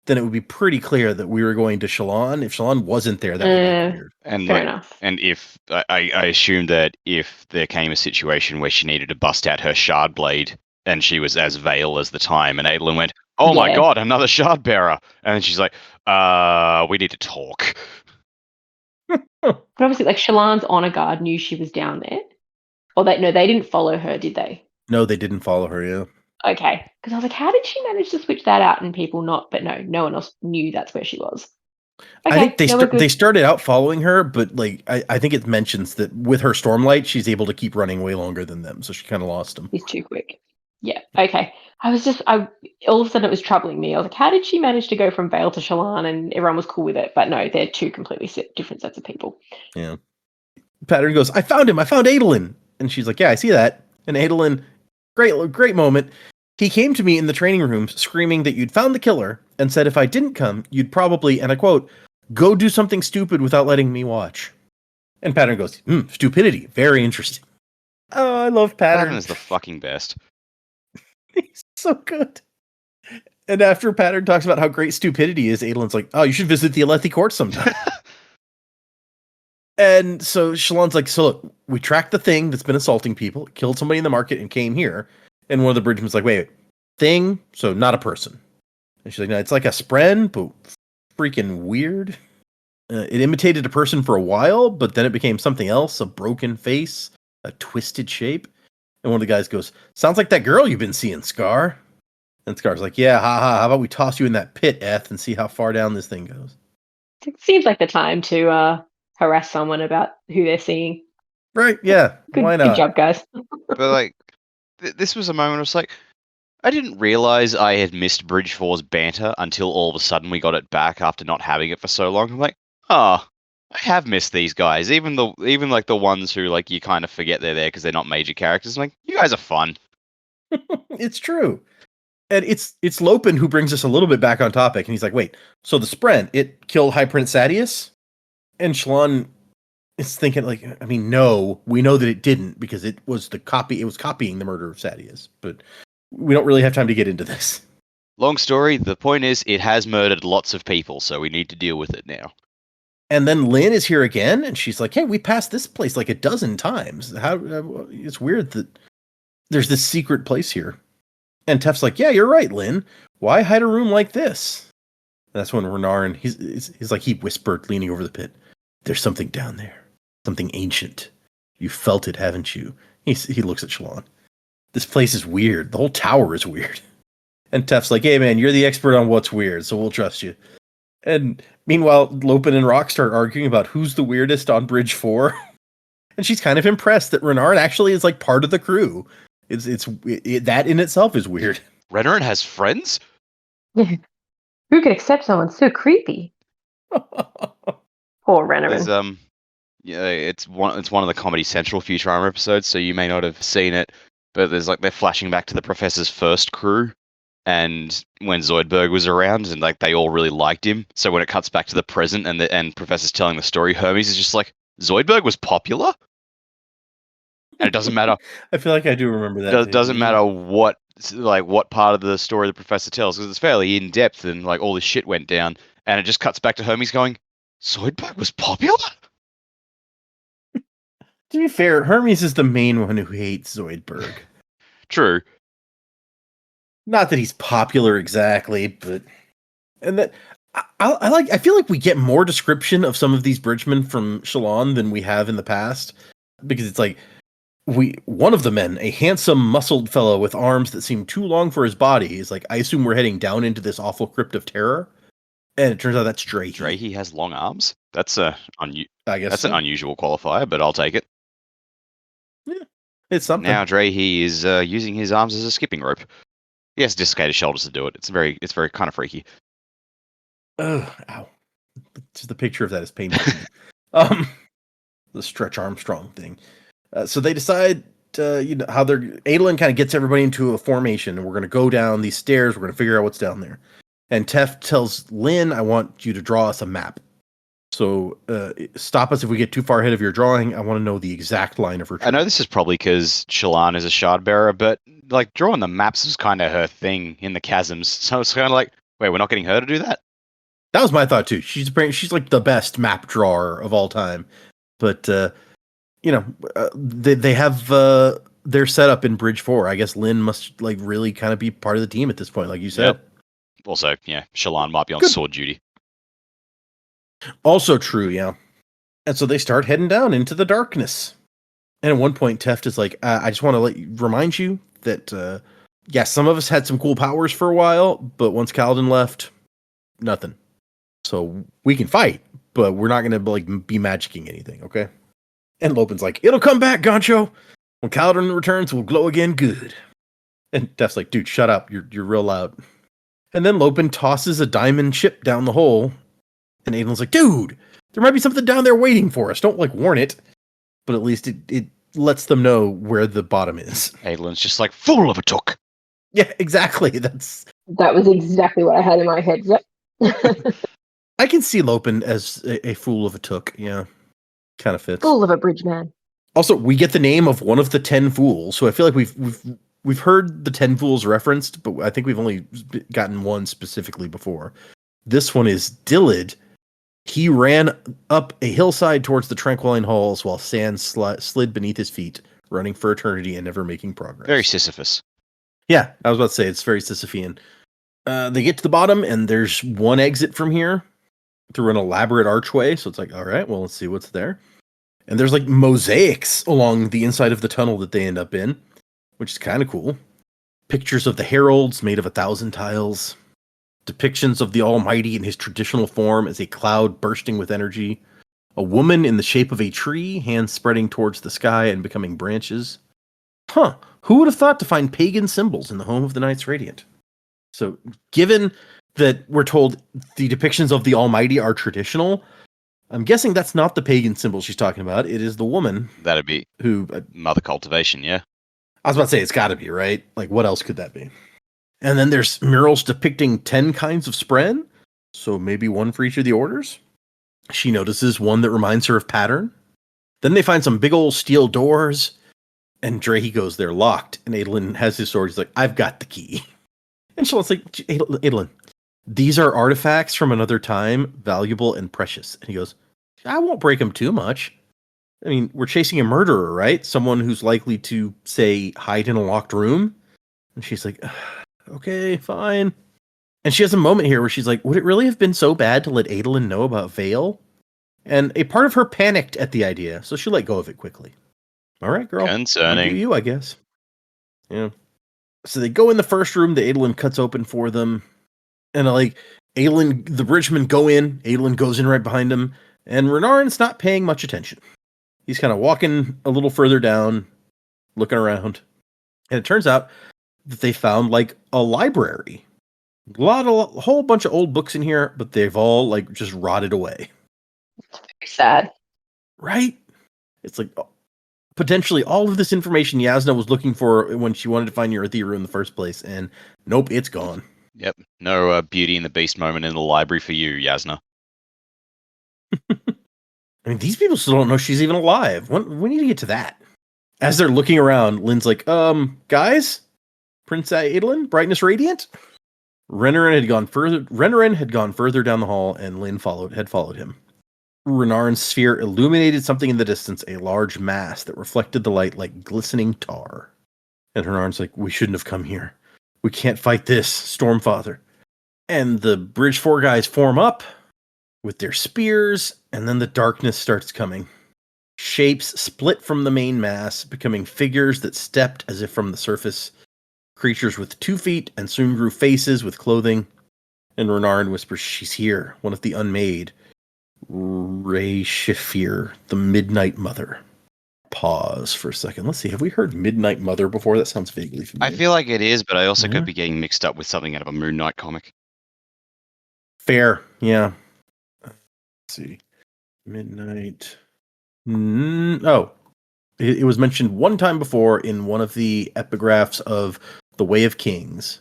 then it would be pretty clear that we were going to Shallan. If Shallan wasn't there, that would be weird. And Fair enough. And if I assume that if there came a situation where she needed to bust out her shard blade and she was as Vale as the time, and Adolin went, oh my god, another shard bearer, and then she's like, we need to talk. But obviously, like, Shallan's honor guard knew she was down there. Or they didn't follow her, did they? No, they didn't follow her, yeah. Okay. Because I was like, how did she manage to switch that out and people not? But no one else knew that's where she was. Okay, I think they started out following her, but like I think it mentions that with her Stormlight, she's able to keep running way longer than them, so she kind of lost them. He's too quick. Yeah, okay. All of a sudden it was troubling me. I was like, how did she manage to go from Vale to Shallan and everyone was cool with it? But no, they're two completely different sets of people. Yeah. Pattern goes, I found Adolin. And she's like, yeah, I see that. And Adolin, great moment. He came to me in the training rooms screaming that you'd found the killer and said if I didn't come, you'd probably, and I quote, go do something stupid without letting me watch. And Pattern goes, stupidity. Very interesting. Oh, I love Pattern. Pattern is the fucking best. He's so good. And after Pattern talks about how great stupidity is, Adolin's like, oh, you should visit the Alethi court sometime. And so Shallan's like, so look, we tracked the thing that's been assaulting people, killed somebody in the market, and came here. And one of the bridgemen's like, wait, thing? So not a person. And she's like, no, it's like a spren, but freaking weird. It imitated a person for a while, but then it became something else, a broken face, a twisted shape. And one of the guys goes, sounds like that girl you've been seeing, Scar. And Scar's like, yeah, haha, how about we toss you in that pit, Eth, and see how far down this thing goes. It seems like the time to harass someone about who they're seeing. Right, yeah, why not? Good job, guys. But like, this was a moment I was like, I didn't realize I had missed Bridge 4's banter until all of a sudden we got it back after not having it for so long. I'm like, Oh, I have missed these guys. Even like the ones who like you kind of forget they're there because they're not major characters. I'm like, you guys are fun. It's true. And it's Lopin who brings us a little bit back on topic, and he's like, wait, so the Sprent, it killed High Prince Sadius? And Shallan is thinking, like, I mean, no, we know that it didn't, because it was copying the murder of Sadius, but we don't really have time to get into this. Long story, the point is it has murdered lots of people, so we need to deal with it now. And then Lynn is here again, and she's like, hey, we passed this place like a dozen times. It's weird that there's this secret place here. And Tef's like, yeah, you're right, Lynn. Why hide a room like this? That's when Renarin, he's like, he whispered, leaning over the pit. There's something down there. Something ancient. You felt it, haven't you? He looks at Shallan. This place is weird. The whole tower is weird. And Tef's like, hey, man, you're the expert on what's weird, so we'll trust you. And meanwhile, Lopin and Rock start arguing about who's the weirdest on Bridge 4. And she's kind of impressed that Renarin actually is like part of the crew. That in itself is weird. Renarin has friends? Who could accept someone so creepy? Poor Renarin. Yeah, it's one of the Comedy Central Futurama episodes, so you may not have seen it, but there's like they're flashing back to the Professor's first crew, and when Zoidberg was around, and like they all really liked him. So when it cuts back to the present, and Professor's telling the story, Hermes is just like, Zoidberg was popular, and it doesn't matter. I feel like I do remember that. It doesn't matter what part of the story the Professor tells, because it's fairly in depth, and like all this shit went down, and it just cuts back to Hermes going, Zoidberg was popular. To be fair, Hermes is the main one who hates Zoidberg. True. Not that he's popular exactly, but I feel like we get more description of some of these bridgemen from Shallan than we have in the past, because it's like one of the men, a handsome, muscled fellow with arms that seem too long for his body, is like, I assume we're heading down into this awful crypt of terror, and it turns out that's Drahe. Drahe has long arms. That's I guess that's an unusual qualifier, but I'll take it. Yeah, it's something. Now Drahe is using his arms as a skipping rope. He has dislocated shoulders to do it. It's very kind of freaky. Oh, ow! Just the picture of that is painful. The Stretch Armstrong thing. So they decide, how Adolin kind of gets everybody into a formation, and we're going to go down these stairs. We're going to figure out what's down there. And Tef tells Lynn, I want you to draw us a map. So stop us if we get too far ahead of your drawing. I want to know the exact line of retreat. I know this is probably because Shallan is a shard bearer, but like drawing the maps was kind of her thing in the chasms. So it's kind of like, wait, we're not getting her to do that? That was my thought too. She's like the best map drawer of all time. But they have their setup in Bridge 4. I guess Lynn must like really kind of be part of the team at this point, like you said. Yep. Also, yeah, Shallan might be on sword duty. Also true, yeah. And so they start heading down into the darkness. And at one point, Teft is like, I just want to remind you that, some of us had some cool powers for a while, but once Kaladin left, nothing. So we can fight, but we're not going to be magicking anything, okay? And Lopin's like, it'll come back, Goncho. When Kaladin returns, we'll glow again good. And Teft's like, dude, shut up. You're real loud. And then Lopin tosses a diamond chip down the hole. And Adolin's like, dude, there might be something down there waiting for us. Don't warn it. But at least it lets them know where the bottom is. Adolin's just like, fool of a took. Yeah, exactly. That was exactly what I had in my head. Yep. I can see Lopin as a fool of a took. Yeah, kind of fits. Fool of a bridge man. Also, we get the name of one of the 10 fools. So I feel like we've heard the 10 fools referenced, but I think we've only gotten one specifically before. This one is Dillid. He ran up a hillside towards the Tranquiline Halls while sand slid beneath his feet, running for eternity and never making progress. Very Sisyphus. Yeah, I was about to say, it's very Sisyphean. They get to the bottom, and there's one exit from here through an elaborate archway. So it's like, all right, well, let's see what's there. And there's like mosaics along the inside of the tunnel that they end up in, which is kind of cool. Pictures of the heralds made of 1,000 tiles. Depictions of the Almighty in his traditional form as a cloud bursting with energy. A woman in the shape of a tree, hands spreading towards the sky and becoming branches. Huh, who would have thought to find pagan symbols in the home of the Knights Radiant? So, given that we're told the depictions of the Almighty are traditional, I'm guessing that's not the pagan symbol she's talking about. It is the woman That'd be who... mother cultivation, yeah. I was about to say, it's got to be, right? Like, what else could that be? And then there's murals depicting 10 kinds of spren, so maybe one for each of the orders. She notices one that reminds her of Pattern. Then they find some big old steel doors, and Drahe goes, they're locked. And Adolin has his sword. He's like, I've got the key. And Shalon's like, Adolin, these are artifacts from another time, valuable and precious. And he goes, I won't break them too much. I mean, we're chasing a murderer, right? Someone who's likely to, say, hide in a locked room. And she's like, okay, fine. And she has a moment here where she's like, would it really have been so bad to let Adolin know about Vale? And a part of her panicked at the idea, so she let go of it quickly. All right, girl. Concerning. You do you, I guess. Yeah. So they go in the first room that Adolin cuts open for them. And like, Adolin, the bridgemen go in. Adolin goes in right behind him. And Renarin's not paying much attention. He's kind of walking a little further down, looking around. And it turns out that they found like a library. A whole bunch of old books in here, but they've all like just rotted away. Very sad. Right? It's like potentially all of this information Yasna was looking for when she wanted to find Eurythia in the first place, and nope, it's gone. Yep. No Beauty and the Beast moment in the library for you, Yasna. I mean, these people still don't know she's even alive. We need to get to that. As they're looking around, Lynn's like, guys? Prince Adolin? Brightness Radiant? Renarin had gone further down the hall, and Lynn had followed him. Renarin's sphere illuminated something in the distance, a large mass that reflected the light like glistening tar. And Renarin's like, we shouldn't have come here. We can't fight this, Stormfather. And the Bridge 4 guys form up with their spears, and then the darkness starts coming. Shapes split from the main mass, becoming figures that stepped as if from the surface. Creatures with 2 feet, and soon grew faces with clothing. And Renarin whispers, she's here, one of the Unmade. Ray Shafir, the Midnight Mother. Pause for a second. Let's see, have we heard Midnight Mother before? That sounds vaguely familiar. I feel like it is, but I also could be getting mixed up with something out of a Moon Knight comic. Fair, yeah. Let's see. Midnight. It was mentioned one time before in one of the epigraphs of The Way of Kings.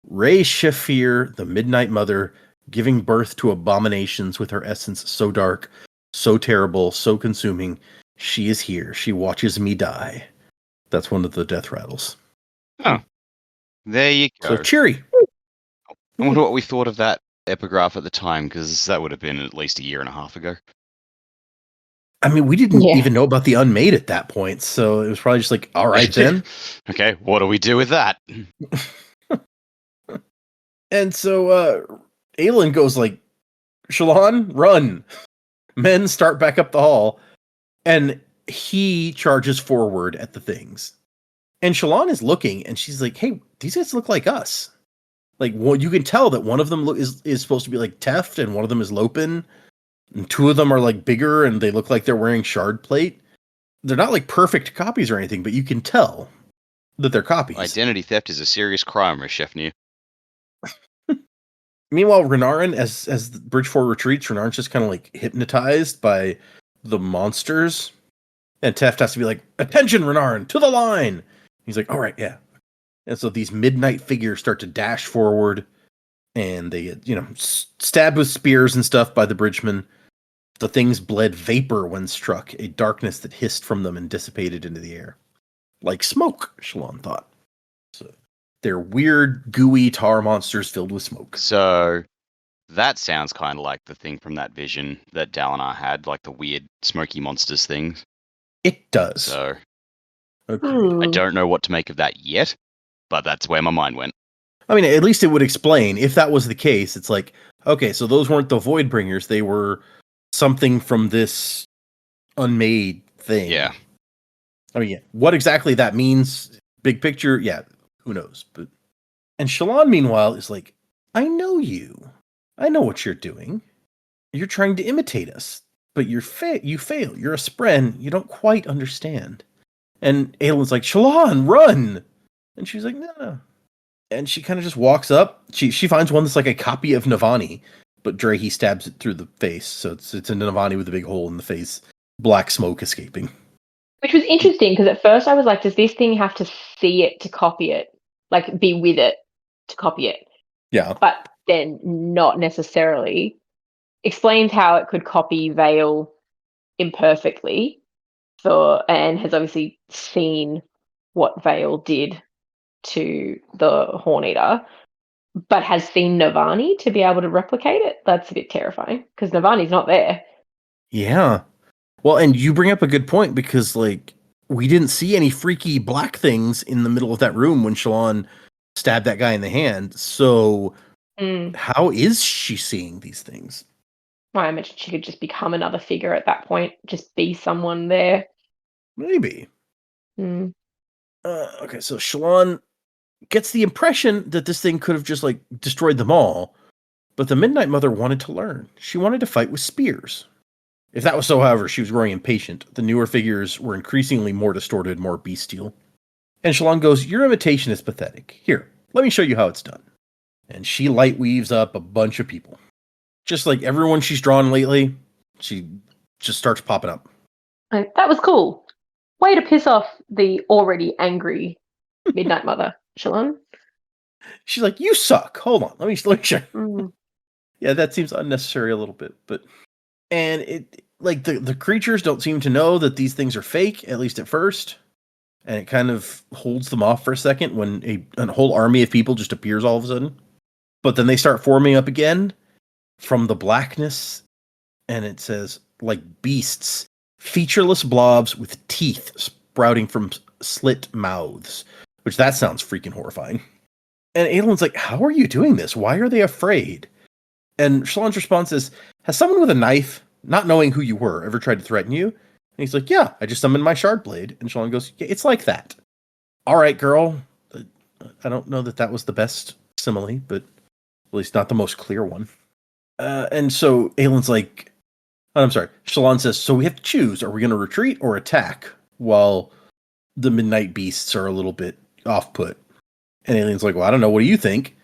Ray Shafir, the Midnight Mother, giving birth to abominations with her essence so dark, so terrible, so consuming. She is here. She watches me die. That's one of the death rattles. Oh. There you go. So cheery. I wonder what we thought of that epigraph at the time, because that would have been at least a year and a half ago. I mean, we didn't even know about the Unmade at that point, so it was probably just like, all right then. Okay, what do we do with that? And so Aelin goes like, Shalon, run. Men start back up the hall, and he charges forward at the things. And Shalon is looking, and she's like, hey, these guys look like us. Like, well, you can tell that one of them is supposed to be like Teft, and one of them is Lopin. And 2 of them are like bigger, and they look like they're wearing shard plate. They're not like perfect copies or anything, but you can tell that they're copies. Identity theft is a serious crime, as Chef knew. Meanwhile, Renarin, as Bridge 4 retreats, Renarin's just kind of like hypnotized by the monsters. And Teft has to be like, attention, Renarin, to the line! He's like, all right, yeah. And so these midnight figures start to dash forward, and they get, stabbed with spears and stuff by the bridgemen. The things bled vapor when struck, a darkness that hissed from them and dissipated into the air. Like smoke, Shalon thought. So they're weird, gooey tar monsters filled with smoke. So that sounds kind of like the thing from that vision that Dalinar had, like the weird smoky monsters things. It does. So okay. I don't know what to make of that yet, but that's where my mind went. I mean, at least it would explain, if that was the case, it's like, okay, so those weren't the Voidbringers, they were something from this Unmade thing. Yeah. I mean, yeah, what exactly that means, big picture, yeah, who knows? But and Shalon, meanwhile, is like, I know you. I know what you're doing. You're trying to imitate us, but you fail. You're a spren. You don't quite understand. And Aelin's like, Shalon, run! And she's like, no. And she kind of just walks up. She finds one that's like a copy of Navani, but Drahe stabs it through the face, so it's a Navani with a big hole in the face, black smoke escaping. Which was interesting, because at first I was like, does this thing have to see it to copy it? Like, be with it to copy it? Yeah. But then not necessarily. Explains how it could copy Vale imperfectly, and has obviously seen what Vale did to the Horn-Eater, but has seen Navani to be able to replicate it. That's a bit terrifying, because Navani's not there. Yeah. Well, and you bring up a good point, because, like, we didn't see any freaky black things in the middle of that room when Shallan stabbed that guy in the hand. So how is she seeing these things? Well, I imagine she could just become another figure at that point, just be someone there. Maybe. Mm. Okay, so Shallan gets the impression that this thing could have just, like, destroyed them all, but the Midnight Mother wanted to learn. She wanted to fight with spears. If that was so, however, she was growing impatient. The newer figures were increasingly more distorted, more bestial. And Shallan goes, your imitation is pathetic. Here, let me show you how it's done. And she light weaves up a bunch of people. Just like everyone she's drawn lately, she just starts popping up. That was cool. Way to piss off the already angry Midnight Mother, Shallan. She's like, you suck. Hold on, let me show you. Mm. Yeah, that seems unnecessary a little bit, but... And it, like, the creatures don't seem to know that these things are fake, at least at first. And it kind of holds them off for a second when a whole army of people just appears all of a sudden. But then they start forming up again from the blackness, and it says, like beasts, featureless blobs with teeth sprouting from slit mouths. Which, that sounds freaking horrifying. And Aelin's like, how are you doing this? Why are they afraid? And Shallan's response is, has someone with a knife, not knowing who you were, ever tried to threaten you? And he's like, yeah, I just summoned my shard blade. And Shallan goes, yeah, it's like that. All right, girl. I don't know that was the best simile, but at least not the most clear one. And so Aelin's like, I'm sorry, Shallan says, so we have to choose. Are we going to retreat or attack? While the Midnight Beasts are a little bit off-put. And Aelin's like, well, I don't know. What do you think?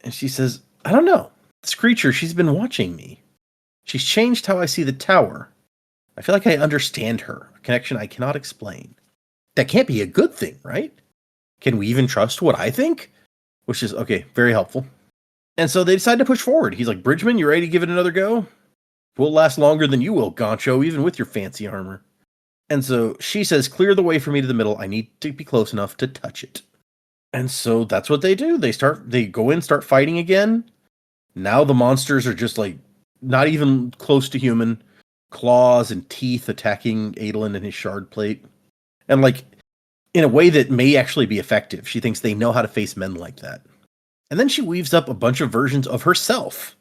And she says, I don't know. This creature, she's been watching me. She's changed how I see the tower. I feel like I understand her, a connection I cannot explain. That can't be a good thing, right? Can we even trust what I think? Which is, okay, very helpful. And so they decide to push forward. He's like, Bridgman, you ready to give it another go? We'll last longer than you will, Goncho, even with your fancy armor. And so she says, clear the way for me to the middle. I need to be close enough to touch it. And so that's what they do. They go in, start fighting again. Now the monsters are just, like, not even close to human. Claws and teeth attacking Adolin and his shard plate. And, like, in a way that may actually be effective. She thinks they know how to face men like that. And then she weaves up a bunch of versions of herself.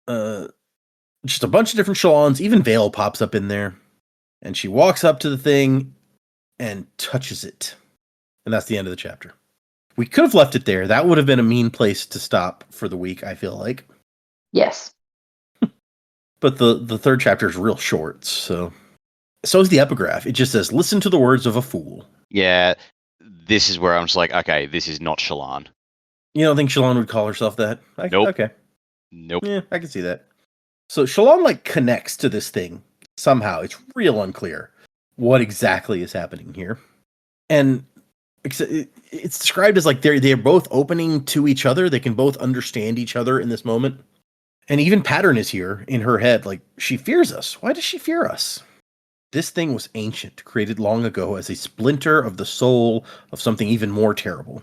Just a bunch of different Shallans. Even Vale pops up in there. And she walks up to the thing and touches it. And that's the end of the chapter. We could have left it there. That would have been a mean place to stop for the week, I feel like. Yes. But the third chapter is real short, so is the epigraph. It just says, listen to the words of a fool. Yeah, this is where I'm just like, okay, this is not Shallan. You don't think Shallan would call herself that? Nope. Okay. Nope. Yeah, I can see that. So Shallan, like, connects to this thing somehow. It's real unclear what exactly is happening here. And it's described as, like, they're both opening to each other. They can both understand each other in this moment. And even Pattern is here in her head. Like, she fears us. Why does she fear us? This thing was ancient, created long ago as a splinter of the soul of something even more terrible.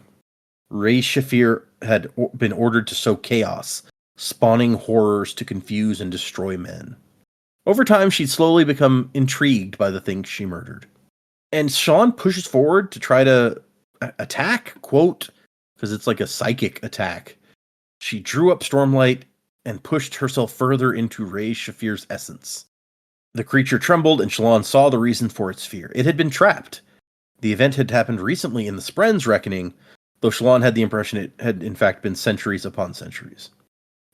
Rey Shafir had been ordered to sow chaos, spawning horrors to confuse and destroy men. Over time, she'd slowly become intrigued by the things she murdered. And Shallan pushes forward to try to attack, quote, because it's like a psychic attack. She drew up Stormlight and pushed herself further into Rey Shafir's essence. The creature trembled, and Shallan saw the reason for its fear. It had been trapped. The event had happened recently in the Spren's reckoning, though Shallan had the impression it had in fact been centuries upon centuries.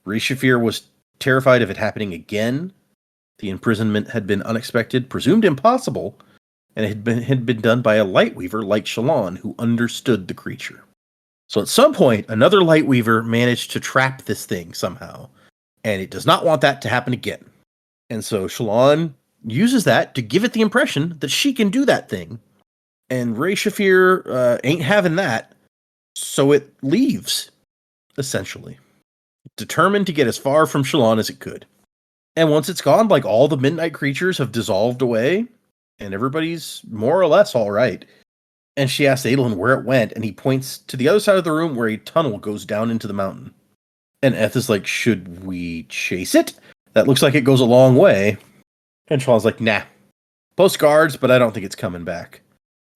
Rey Shafir was terrified of it happening again. The imprisonment had been unexpected, presumed impossible, and it had been done by a Lightweaver like Shallan, who understood the creature. So at some point, another Lightweaver managed to trap this thing somehow, and it does not want that to happen again. And so Shallan uses that to give it the impression that she can do that thing. And Ray Shafir ain't having that, so it leaves, essentially. Determined to get as far from Shallan as it could. And once it's gone, like, all the midnight creatures have dissolved away, and everybody's more or less all right. And she asks Adolin where it went, and he points to the other side of the room where a tunnel goes down into the mountain. And Eth is like, should we chase it? That looks like it goes a long way. And Shallan's like, nah. Post guards, but I don't think it's coming back.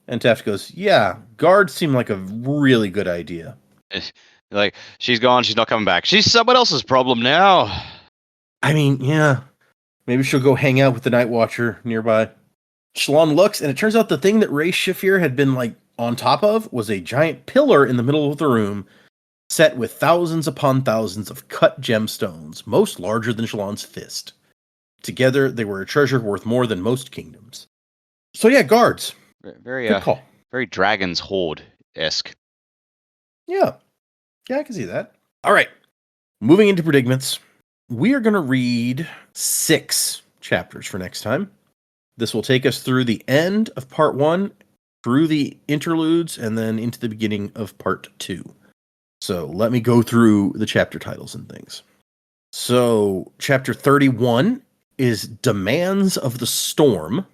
And Taft goes, yeah, guards seem like a really good idea. Like, she's gone, she's not coming back. She's someone else's problem now. I mean, yeah. Maybe she'll go hang out with the Night Watcher nearby. Shallan looks, and it turns out the thing that Ray Shafir had been, like, on top of was a giant pillar in the middle of the room, set with thousands upon thousands of cut gemstones, most larger than Shallan's fist. Together, they were a treasure worth more than most kingdoms. So yeah, guards. Very, Good call. Very Dragon's Horde-esque. Yeah. Yeah, I can see that. All right. Moving into predicaments. We are going to read 6 chapters for next time. This will take us through the end of part 1, through the interludes, and then into the beginning of part 2. So let me go through the chapter titles and things. So chapter 31 is Demands of the Storm.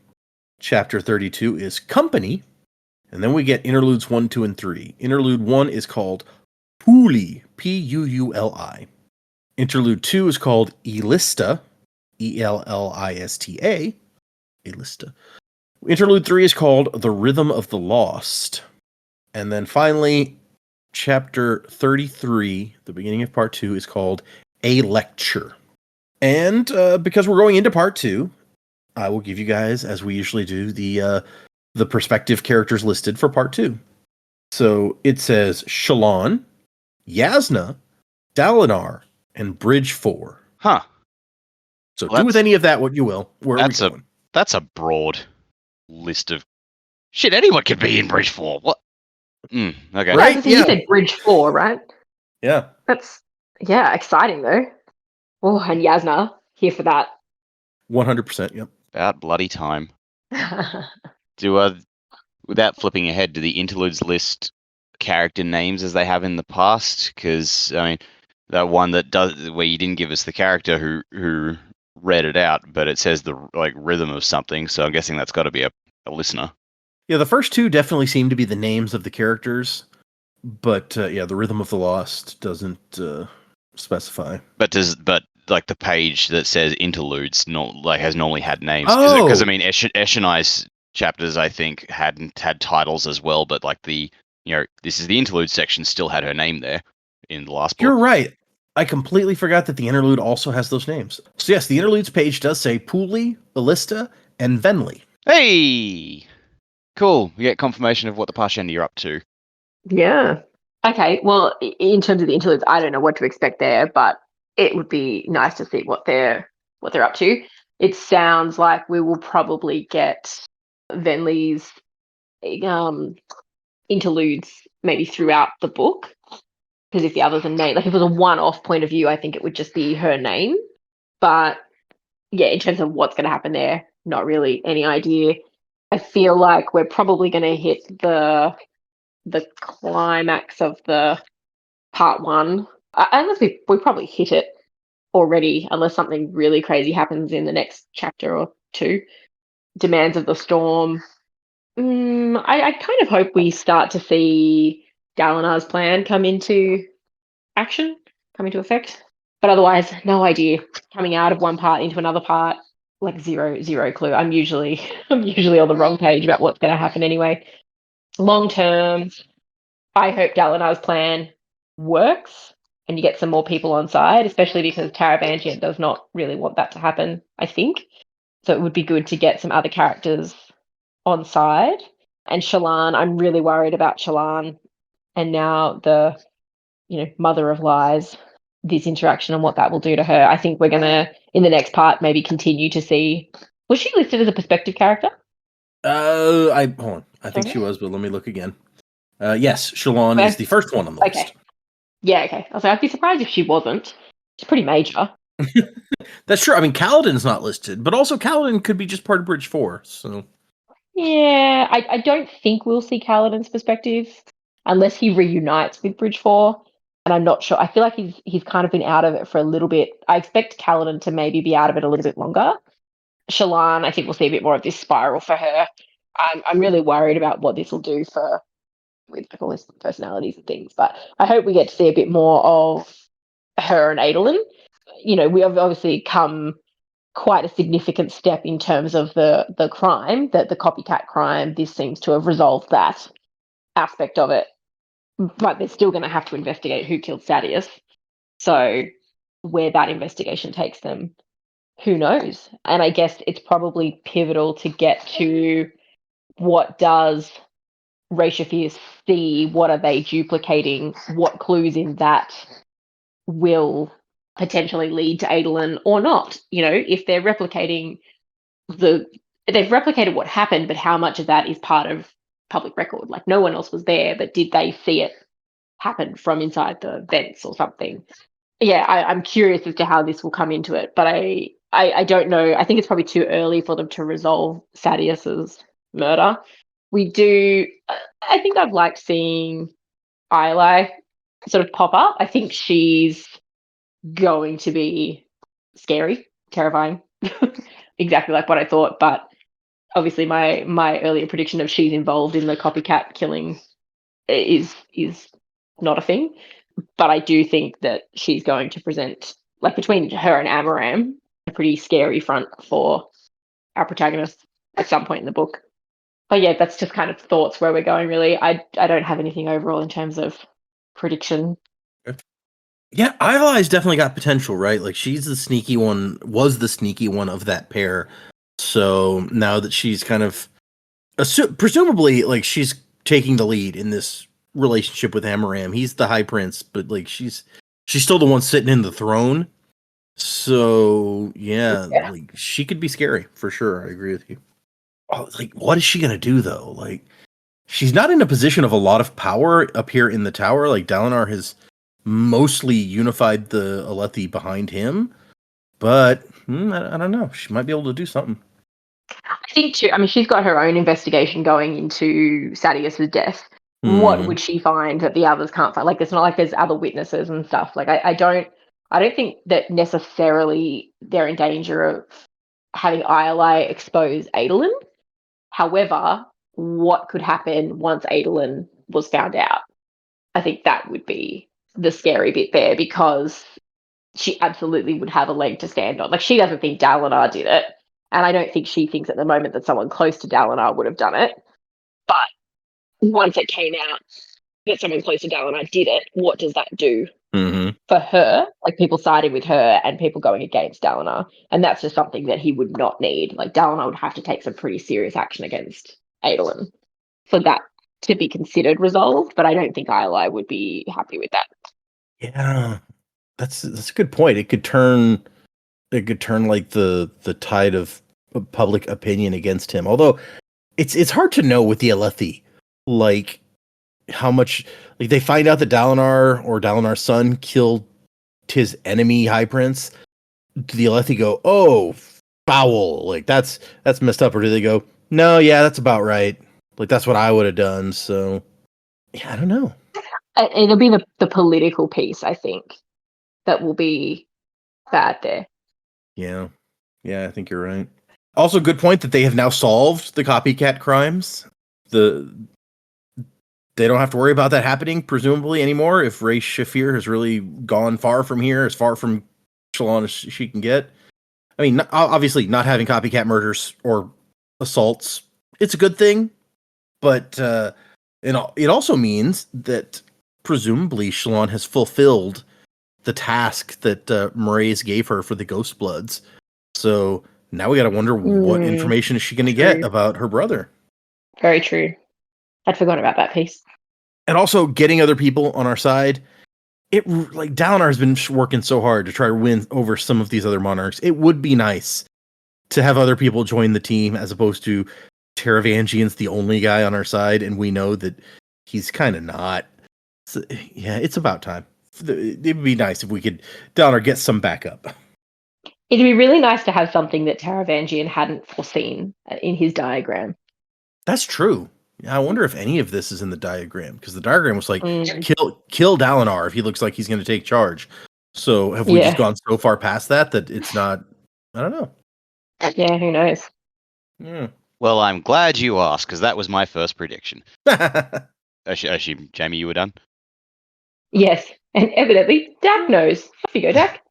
Chapter 32 is Company. And then we get interludes 1, 2, and 3. Interlude 1 is called Puuli, Puuli. Interlude 2 is called Elista, Ellista. Elista. Interlude 3 is called The Rhythm of the Lost. And then finally, chapter 33, the beginning of part 2, is called A Lecture. And because we're going into part 2, I will give you guys, as we usually do, the prospective characters listed for part 2. So it says Shallan, Yasna, Dalinar, and Bridge 4. Huh. So do with any of that what you will. Where are we going? That's a broad list of shit. Anyone could be in Bridge 4. What? Okay. Right? So you said Bridge 4, right? Yeah. That's, exciting though. Oh, and Yasna, here for that. 100%, yep. About bloody time. Without flipping ahead, do the interludes list character names as they have in the past? Because, I mean, that one that does, where you didn't give us the character who read it out, but it says the rhythm of something, so I'm guessing that's got to be a listener. Yeah, the first 2 definitely seem to be the names of the characters, but the Rhythm of the Lost doesn't specify. But the page that says interludes has normally had names. Oh! Because I mean, Eshonai's chapters, I think, hadn't had titles as well, but this is the interlude section, still had her name there in the last book. You're right. I completely forgot that the interlude also has those names. So yes, the interludes page does say Puuli, Elista, and Venli. Hey! Cool. We get confirmation of what the Parshendi are up to. Yeah. Okay, well, in terms of the interludes, I don't know what to expect there, but it would be nice to see what they're up to. It sounds like we will probably get Venli's interludes maybe throughout the book. Because if the others are named, if it was a one-off point of view, I think it would just be her name. But yeah, in terms of what's going to happen there, not really any idea. I feel like we're probably going to hit the climax of the part 1. Unless we probably hit it already, unless something really crazy happens in the next chapter or 2. Demands of the Storm. I kind of hope we start to see Dalinar's plan come into effect. But otherwise, no idea. Coming out of one part into another part, like zero clue. I'm usually on the wrong page about what's going to happen anyway. Long term, I hope Dalinar's plan works and you get some more people on side, especially because Taravangian does not really want that to happen, I think. So it would be good to get some other characters on side. And Shallan, I'm really worried about Shallan and now the mother of lies, this interaction and what that will do to her. I think we're going to, in the next part, maybe continue to see... Was she listed as a perspective character? Hold on. I think she was, but let me look again. Yes, Shallan is the first one on the list. Yeah, okay. I was like, I'd be surprised if she wasn't. She's pretty major. That's true. I mean, Kaladin's not listed, but also Kaladin could be just part of Bridge 4. So Yeah, I don't think we'll see Kaladin's perspective unless he reunites with Bridge 4. And I'm not sure. I feel like he's kind of been out of it for a little bit. I expect Kaladin to maybe be out of it a little bit longer. Shallan, I think we'll see a bit more of this spiral for her. I'm really worried about what this will do for with all his personalities and things. But I hope we get to see a bit more of her and Adolin. You know, we have obviously come quite a significant step in terms of the crime, that the copycat crime. This seems to have resolved that aspect of it, but they're still going to have to investigate who killed Sadius. So where that investigation takes them, who knows? And I guess it's probably pivotal to get to what does Rashafir see, what are they duplicating, what clues in that will potentially lead to Adolin or not. You know, if they're replicating they've replicated what happened, but how much of that is part of public record? Like no one else was there, but did they see it happen from inside the vents or something? Yeah, I'm curious as to how this will come into it, but I don't know. I think it's probably too early for them to resolve Sadius's murder. I think I've liked seeing Iolai sort of pop up. I think she's going to be scary, terrifying, exactly like what I thought. But obviously, my earlier prediction of she's involved in the copycat killing is not a thing. But I do think that she's going to present, like between her and Amaram, a pretty scary front for our protagonist at some point in the book. But yeah, that's just kind of thoughts where we're going. Really, I don't have anything overall in terms of prediction. yeah, Iolai's definitely got potential, right? Like she's the sneaky one, was the sneaky one of that pair. So now that she's kind of presumably like she's taking the lead in this relationship with Amaram. He's the high prince, but like she's still the one sitting in the throne. So yeah, like she could be scary for sure. I agree with you. Oh, like what is she gonna do though? Like she's not in a position of a lot of power up here in the tower. Like Dalinar has mostly unified the Alethi behind him, but I don't know. She might be able to do something. I think too. I mean, she's got her own investigation going into Sadius's death. What would she find that the others can't find? Like, it's not like there's other witnesses and stuff. Like, I don't think that necessarily they're in danger of having Iolai expose Adolin. However, what could happen once Adolin was found out? I think that would be the scary bit there, because she absolutely would have a leg to stand on. Like, she doesn't think Dalinar did it, and I don't think she thinks at the moment that someone close to Dalinar would have done it. But once it came out that someone close to Dalinar did it, what does that do for her? Like, people siding with her and people going against Dalinar. And that's just something that he would not need. Like, Dalinar would have to take some pretty serious action against Adolin for that to be considered resolved. But I don't think Iolai would be happy with that. Yeah, that's a good point. It could turn like the tide of public opinion against him. Although it's hard to know with the Alethi, like how much, like they find out that Dalinar or Dalinar's son killed his enemy High Prince. Do the Alethi go, "Oh, foul! Like that's messed up," or do they go, "No, yeah, that's about right. Like that's what I would have done." So yeah, I don't know. It'll be the political piece, I think, that will be bad there. Yeah, I think you're right. Also, good point that they have now solved the copycat crimes. They don't have to worry about that happening, presumably, anymore. If Rashafir has really gone far from here, as far from Shallan as she can get. I mean, obviously, not having copycat murders or assaults, it's a good thing. But it also means that presumably Shallan has fulfilled the task that Mraize gave her for the Ghost Bloods. So now we got to wonder what information is she going to get about her brother. Very true. I'd forgotten about that piece. And also getting other people on our side. It like Dalinar has been working so hard to try to win over some of these other monarchs. It would be nice to have other people join the team as opposed to Taravangian's the only guy on our side, and we know that he's kind of not. So, yeah, it's about time. It would be nice if we could Dalinar get some backup. It'd be really nice to have something that Taravangian hadn't foreseen in his diagram. That's true. Yeah, I wonder if any of this is in the diagram, because the diagram was like, Mm. kill Dalinar if he looks like he's going to take charge. So have we just gone so far past that it's not? I don't know. Yeah, who knows? Yeah. Well, I'm glad you asked, because that was my first prediction. Assume, Jamie, you were done? Yes, and evidently Dak knows. Off you go, Dak.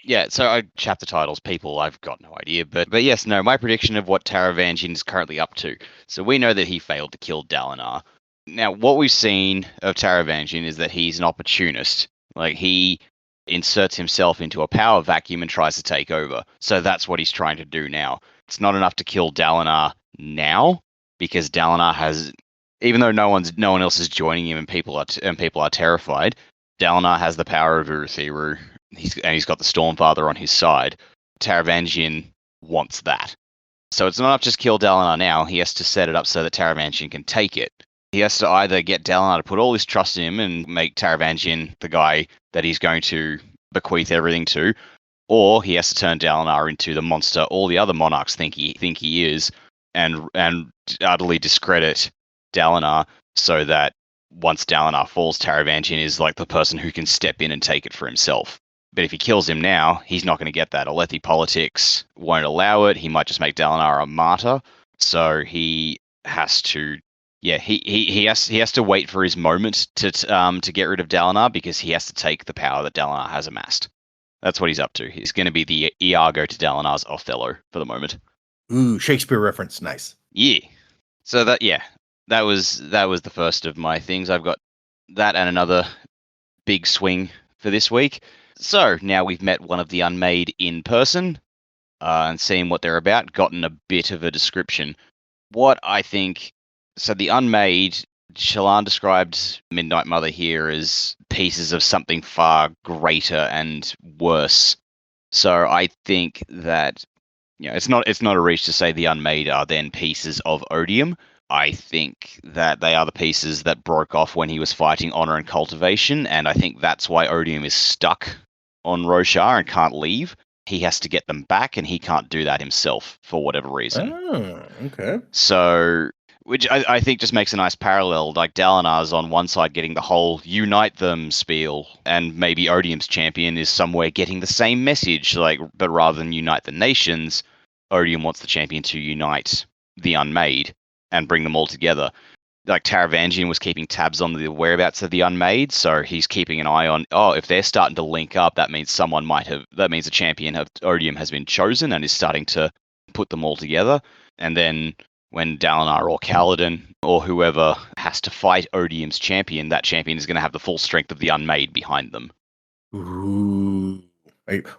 Yeah, so chapter titles, people, I've got no idea. But yes, no, my prediction of what Taravangian is currently up to. So we know that he failed to kill Dalinar. Now, what we've seen of Taravangian is that he's an opportunist. Like, he inserts himself into a power vacuum and tries to take over. So that's what he's trying to do now. It's not enough to kill Dalinar now, because Dalinar has, even though no one else is joining him and people are terrified, Dalinar has the power of Urithiru. He's got the Stormfather on his side. Taravangian wants that. So it's not enough just kill Dalinar now. He has to set it up so that Taravangian can take it. He has to either get Dalinar to put all his trust in him and make Taravangian the guy that he's going to bequeath everything to, or he has to turn Dalinar into the monster all the other monarchs think he is, and utterly discredit Dalinar, so that once Dalinar falls, Taravangian is like the person who can step in and take it for himself. But if he kills him now, he's not going to get that. Alethi politics won't allow it. He might just make Dalinar a martyr. So he has to, he has to wait for his moment to get rid of Dalinar, because he has to take the power that Dalinar has amassed. That's what he's up to. He's going to be the Iago to Dalinar's Othello for the moment. Ooh, Shakespeare reference, nice. Yeah. So that was the first of my things. I've got that and another big swing for this week. So now we've met one of the Unmade in person and seen what they're about, gotten a bit of a description. What I think, so the Unmade, Shallan described Midnight Mother here as pieces of something far greater and worse. So I think that, it's not a reach to say the Unmade are then pieces of odium. I think that they are the pieces that broke off when he was fighting Honor and Cultivation, and I think that's why odium is stuck on Roshar and can't leave. He has to get them back, and he can't do that himself for whatever reason. Oh, okay. So, which I think just makes a nice parallel. Like, Dalinar's on one side getting the whole unite them spiel, and maybe Odium's champion is somewhere getting the same message, but rather than unite the nations, Odium wants the champion to unite the Unmade and bring them all together. Like, Taravangian was keeping tabs on the whereabouts of the Unmade, so he's keeping an eye on, if they're starting to link up, that means a champion of Odium has been chosen and is starting to put them all together. And then when Dalinar or Kaladin or whoever has to fight Odium's champion, that champion is going to have the full strength of the Unmade behind them. Ooh.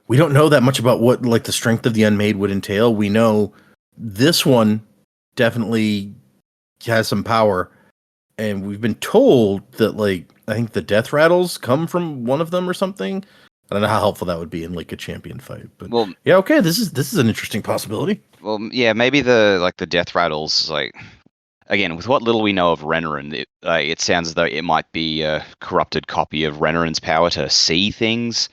We don't know that much about what the strength of the Unmade would entail. We know this one definitely has some power, and we've been told that I think the death rattles come from one of them or something. I don't know how helpful that would be in a champion fight, but okay, this is an interesting possibility. Well, yeah, maybe the death rattles, again, with what little we know of Renarin, it sounds as though it might be a corrupted copy of Renarin's power to see things.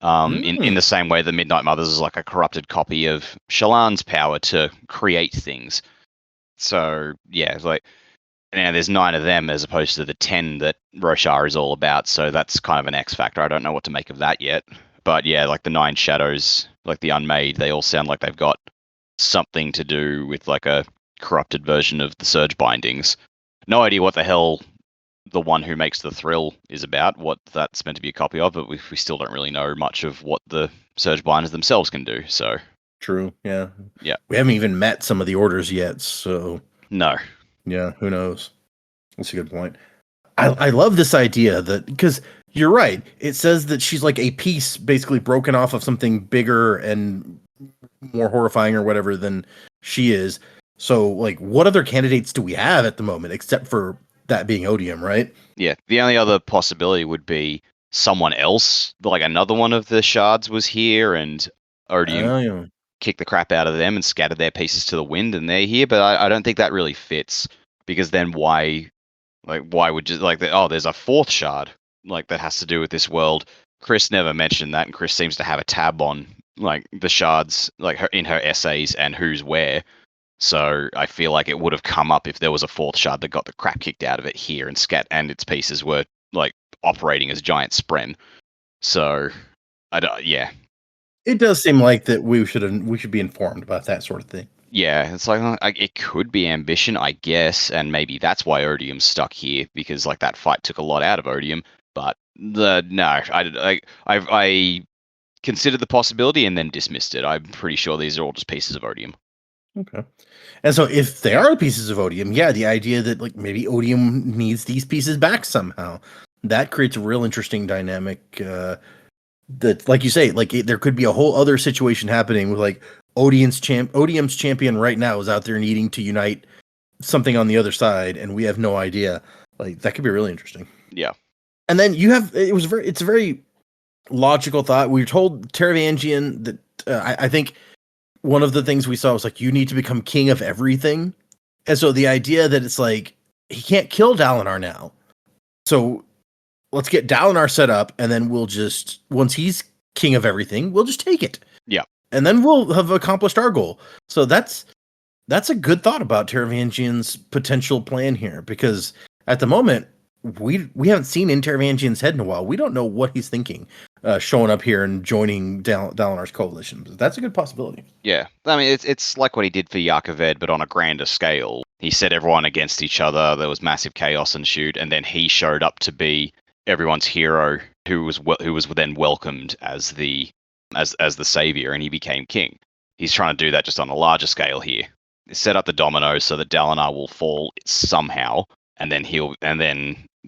In the same way that Midnight Mothers is like a corrupted copy of Shallan's power to create things. So yeah, there's 9 of them as opposed to the 10 that Roshar is all about. So that's kind of an X factor. I don't know what to make of that yet. But yeah, the 9 shadows, the Unmade, they all sound like they've got something to do with a corrupted version of the Surge bindings. No idea what the hell the one who makes the thrill is about, what that's meant to be a copy of, but we still don't really know much of what the Surge binders themselves can do. So true, yeah. We haven't even met some of the orders yet, so no. Yeah, who knows? That's a good point. I love this idea that, because you're right, it says that she's like a piece basically broken off of something bigger and more horrifying or whatever than she is. So what other candidates do we have at the moment except for that being Odium, right? Yeah, the only other possibility would be someone else, another one of the shards was here and Odium kicked the crap out of them and scattered their pieces to the wind and they're here, but I don't think that really fits, because then why would just there's a 4th shard that has to do with this world. Chris never mentioned that, and Chris seems to have a tab on like the shards, like in her essays and who's where. So I feel like it would have come up if there was a fourth shard that got the crap kicked out of it here, and Scat and its pieces were like operating as giant spren. So I don't, yeah. It does seem like that we should be informed about that sort of thing. Yeah, it's like it could be ambition, I guess, and maybe that's why Odium's stuck here, because like that fight took a lot out of Odium. But I considered the possibility and then dismissed it. I'm pretty sure these are all just pieces of Odium. Okay. And so if they are pieces of Odium, yeah, the idea that like maybe Odium needs these pieces back somehow, that creates a real interesting dynamic. That, like you say, like there could be a whole other situation happening with like Odium's champion right now is out there needing to unite something on the other side, and we have no idea. Like that could be really interesting. Yeah. And then it's a very logical thought. We were told Taravangian that I think one of the things we saw was like, you need to become king of everything. And so the idea that it's like, he can't kill Dalinar now. So let's get Dalinar set up, and then we'll just, once he's king of everything, we'll just take it. Yeah. And then we'll have accomplished our goal. So that's a good thought about Taravangian's potential plan here, because at the moment, we haven't seen in Taravangian's head in a while. We don't know what he's thinking, showing up here and joining Dalinar's coalition. That's a good possibility. Yeah, I mean, it's like what he did for Yaakoved, but on a grander scale. He set everyone against each other. There was massive chaos ensued, and then he showed up to be everyone's hero, who was then welcomed as the savior, and he became king. He's trying to do that just on a larger scale here. Set up the dominoes so that Dalinar will fall somehow, and then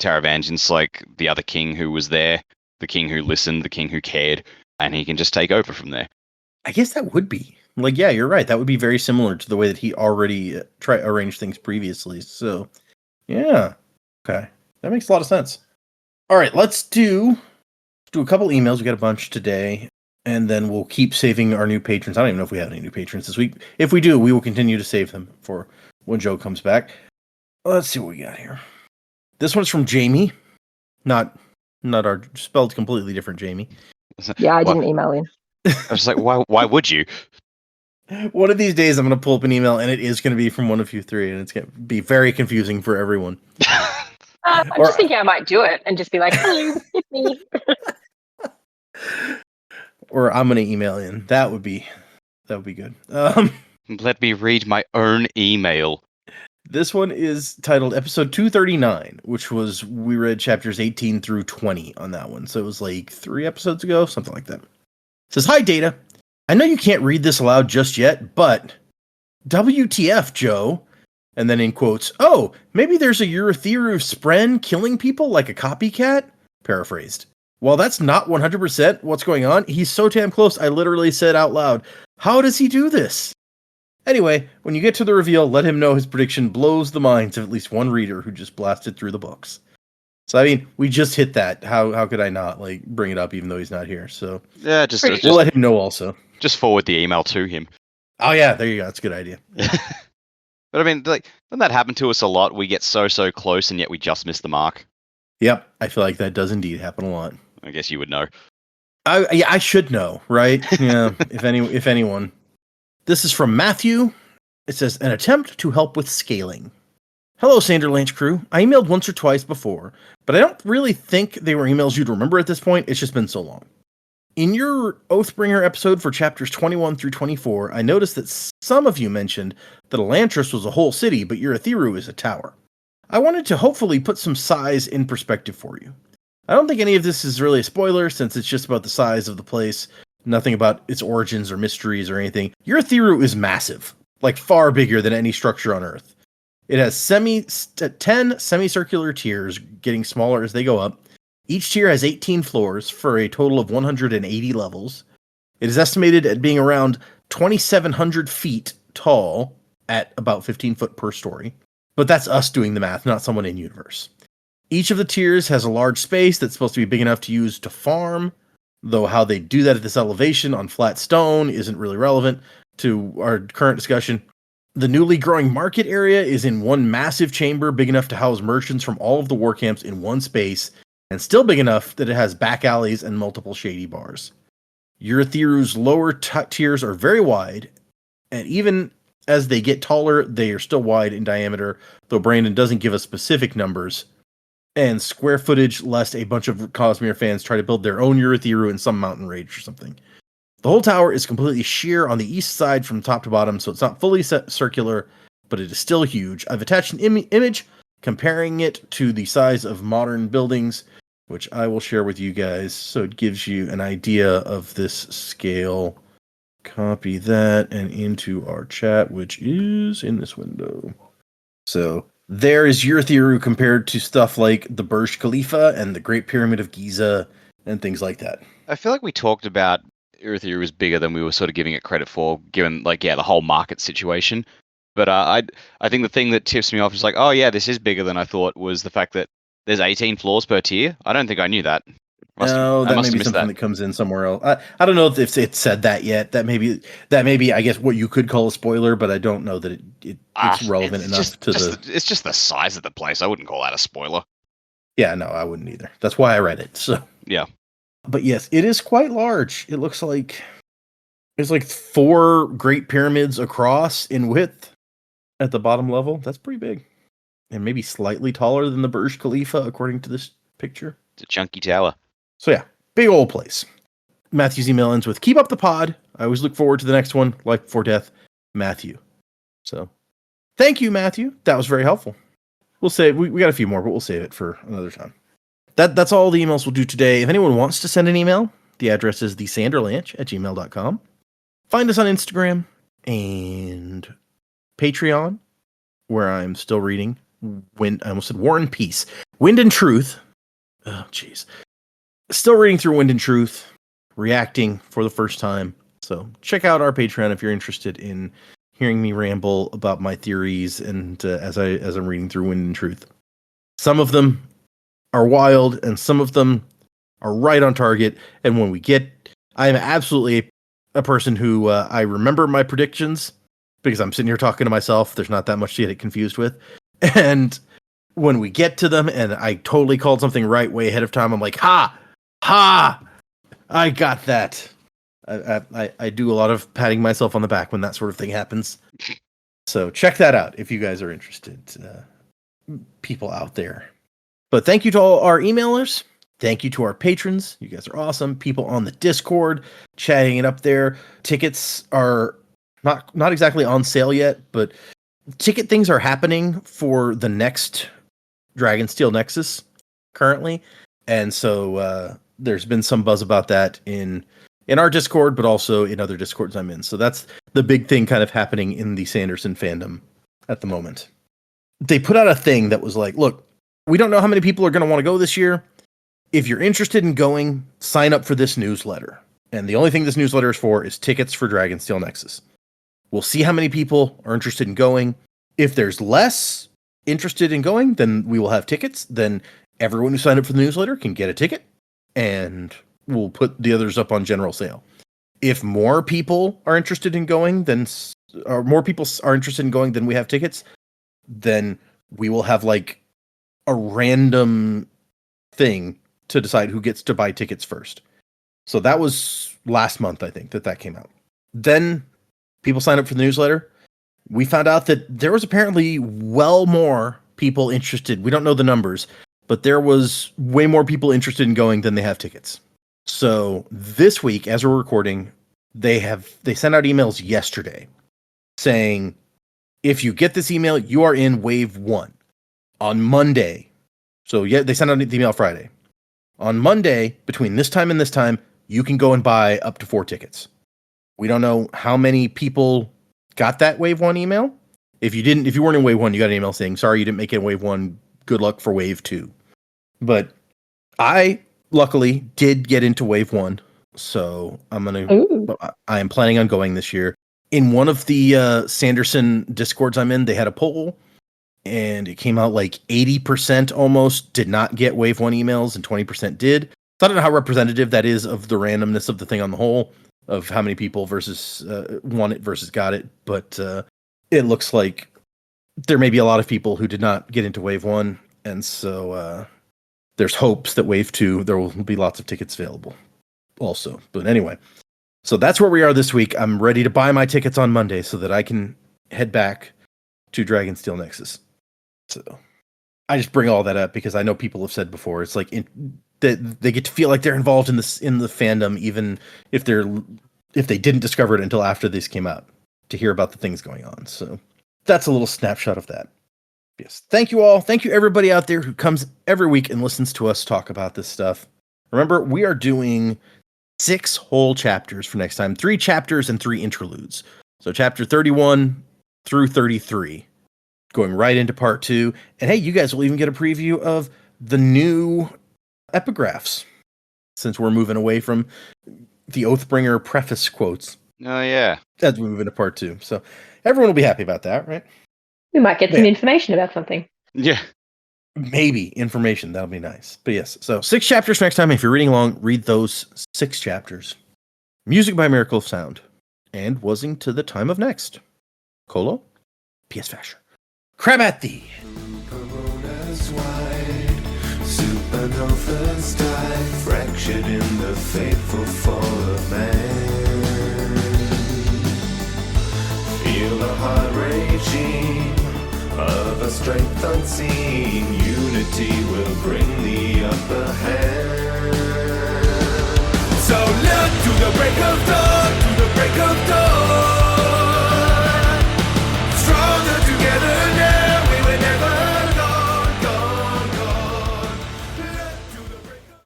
Taravangian's like the other king who was there, the king who listened, the king who cared, and he can just take over from there. I guess that would be like, yeah, you're right. That would be very similar to the way that he already arranged things previously. So, yeah, okay, that makes a lot of sense. All right, let's do a couple emails. We got a bunch today, and then we'll keep saving our new patrons. I don't even know if we have any new patrons this week. If we do, we will continue to save them for when Joe comes back. Let's see what we got here. This one's from Jamie, not our spelled completely different Jamie. Yeah, I didn't email in. I was like, why would you? One of these days, I'm going to pull up an email, and it is going to be from one of you three, and it's going to be very confusing for everyone. I'm just thinking I might do it and just be like, hello, it's me. Or I'm going to email in. That would be good. Let me read my own email. This one is titled Episode 239, which was, we read chapters 18 through 20 on that one. So it was like 3 episodes ago, something like that. It says, "Hi, Data. I know you can't read this aloud just yet, but WTF, Joe?" And then in quotes, "Oh, maybe there's a Urithiru Spren killing people like a copycat?" Paraphrased. "Well, that's not 100% what's going on. He's so damn close, I literally said out loud, how does he do this? Anyway, when you get to the reveal, let him know his prediction blows the minds of at least one reader who just blasted through the books." So, I mean, we just hit that. How could I not, like, bring it up even though he's not here? So, yeah, we'll let him know also. Just forward the email to him. Oh, yeah, there you go. That's a good idea. But, I mean, like, doesn't that happen to us a lot? We get so close, and yet we just miss the mark. Yep, I feel like that does indeed happen a lot. I guess you would know. I should know, right? Yeah, if anyone. This is from Matthew. It says, "An attempt to help with scaling. Hello, Sanderlanche crew. I emailed once or twice before, but I don't really think they were emails you'd remember at this point. It's just been so long. In your Oathbringer episode for chapters 21 through 24, I noticed that some of you mentioned that Elantris was a whole city, but Urithiru is a tower. I wanted to hopefully put some size in perspective for you. I don't think any of this is really a spoiler, since it's just about the size of the place, nothing about its origins or mysteries or anything. Urithiru is massive, like far bigger than any structure on Earth. It has 10 semicircular tiers, getting smaller as they go up. Each tier has 18 floors for a total of 180 levels. It is estimated at being around 2,700 feet tall at about 15 foot per story. But that's us doing the math, not someone in universe. Each of the tiers has a large space that's supposed to be big enough to use to farm, though how they do that at this elevation on flat stone isn't really relevant to our current discussion. The newly growing market area is in one massive chamber big enough to house merchants from all of the war camps in one space, and still big enough that it has back alleys and multiple shady bars. Urithiru's lower tiers are very wide, and even as they get taller, they are still wide in diameter, though Brandon doesn't give us specific numbers. And square footage, lest a bunch of Cosmere fans try to build their own Urithiru in some mountain range or something. The whole tower is completely sheer on the east side from top to bottom, so it's not fully circular, but it is still huge. I've attached an image comparing it to the size of modern buildings, which I will share with you guys, so it gives you an idea of this scale. Copy that and into our chat, which is in this window. So there is Urithiru compared to stuff like the Burj Khalifa and the Great Pyramid of Giza and things like that. I feel like we talked about Urithiru was bigger than we were sort of giving it credit for, given the whole market situation. But I think the thing that tips me off is like, oh yeah, this is bigger than I thought, was the fact that there's 18 floors per tier. I don't think I knew that. That may be something that comes in somewhere else. I don't know if it said that yet. That may be I guess what you could call a spoiler, but I don't know that it's relevant enough to the. It's just the size of the place. I wouldn't call that a spoiler. Yeah, no, I wouldn't either. That's why I read it. So yeah. But yes, it is quite large. It looks like it's like 4 Great Pyramids across in width at the bottom level. That's pretty big. And maybe slightly taller than the Burj Khalifa, according to this picture. It's a chunky tower. So yeah, big old place. Matthew's email ends with, keep up the pod. I always look forward to the next one. Life Before Death, Matthew. So thank you, Matthew. That was very helpful. We'll save, we got a few more, but we'll save it for another time. That's all the emails we'll do today. If anyone wants to send an email, the address is thesanderlanch@gmail.com. Find us on Instagram and Patreon, where I'm still reading I almost said War and Peace. Wind and Truth. Oh, jeez. Still reading through Wind and Truth, reacting for the first time. So check out our Patreon if you're interested in hearing me ramble about my theories and as I'm reading through Wind and Truth. Some of them are wild, and some of them are right on target. And when we I am absolutely a person who I remember my predictions because I'm sitting here talking to myself. There's not that much to get confused with. And when we get to them and I totally called something right way ahead of time, I'm like, ha, I got that. I do a lot of patting myself on the back when that sort of thing happens. So check that out if you guys are interested, people out there. But thank you to all our emailers. Thank you to our patrons. You guys are awesome. People on the Discord chatting it up there. Tickets are not exactly on sale yet, but ticket things are happening for the next Dragonsteel Nexus currently. And so there's been some buzz about that in our Discord, but also in other Discords I'm in. So that's the big thing kind of happening in the Sanderson fandom at the moment. They put out a thing that was like, look, we don't know how many people are going to want to go this year. If you're interested in going, sign up for this newsletter. And the only thing this newsletter is for is tickets for Dragonsteel Nexus. We'll see how many people are interested in going. If there's less interested in going, then we will have tickets. Then everyone who signed up for the newsletter can get a ticket, and we'll put the others up on general sale. If more people are interested in going, than we have tickets, then we will have like a random thing to decide who gets to buy tickets first. So that was last month, I think, that came out. Then people signed up for the newsletter. We found out that there was apparently well more people interested. We don't know the numbers, but there was way more people interested in going than they have tickets. So this week, as we're recording, they sent out emails yesterday saying, if you get this email, you are in wave 1 on Monday. So yeah, they sent out the email Friday. On Monday, between this time and this time, you can go and buy up to 4 tickets. We don't know how many people got that wave 1 email. If you weren't in wave 1, you got an email saying, sorry, you didn't make it in wave 1. Good luck for wave 2. But I luckily did get into wave 1. So I am planning on going this year. In one of the Sanderson Discords I'm in, they had a poll, and it came out like 80% almost did not get wave 1 emails and 20% did. So I don't know how representative that is of the randomness of the thing on the whole, of how many people versus won it versus got it. But it looks like there may be a lot of people who did not get into wave 1. And so there's hopes that wave 2, there will be lots of tickets available also. But anyway, So that's where we are this week. I'm ready to buy my tickets on Monday so that I can head back to Dragonsteel Nexus. So I just bring all that up because I know people have said before, it's like that they get to feel like they're involved in the fandom, even if they didn't discover it until after this came out, to hear about the things going on. So that's a little snapshot of that. Yes. Thank you all. Thank you everybody out there who comes every week and listens to us talk about this stuff. Remember, we are doing 6 whole chapters for next time, 3 chapters and 3 interludes. So chapter 31 through 33, going right into part 2. And hey, you guys will even get a preview of the new epigraphs, since we're moving away from the Oathbringer preface quotes. Oh, yeah. As we move into part 2. So everyone will be happy about that, right? We might get some information about something. Yeah. Maybe information. That'll be nice. But yes, so 6 chapters next time. If you're reading along, read those 6 chapters. Music by Miracle of Sound. And Wasing to the Time of Next. Colo, P.S. Fasher. Crab at thee. Coronas wide, supernovas die, fractured in the fateful fall of man. Feel the heart raging of a strength unseen. Unity will bring the upper hand. So look to the break of dawn, to the break of dawn.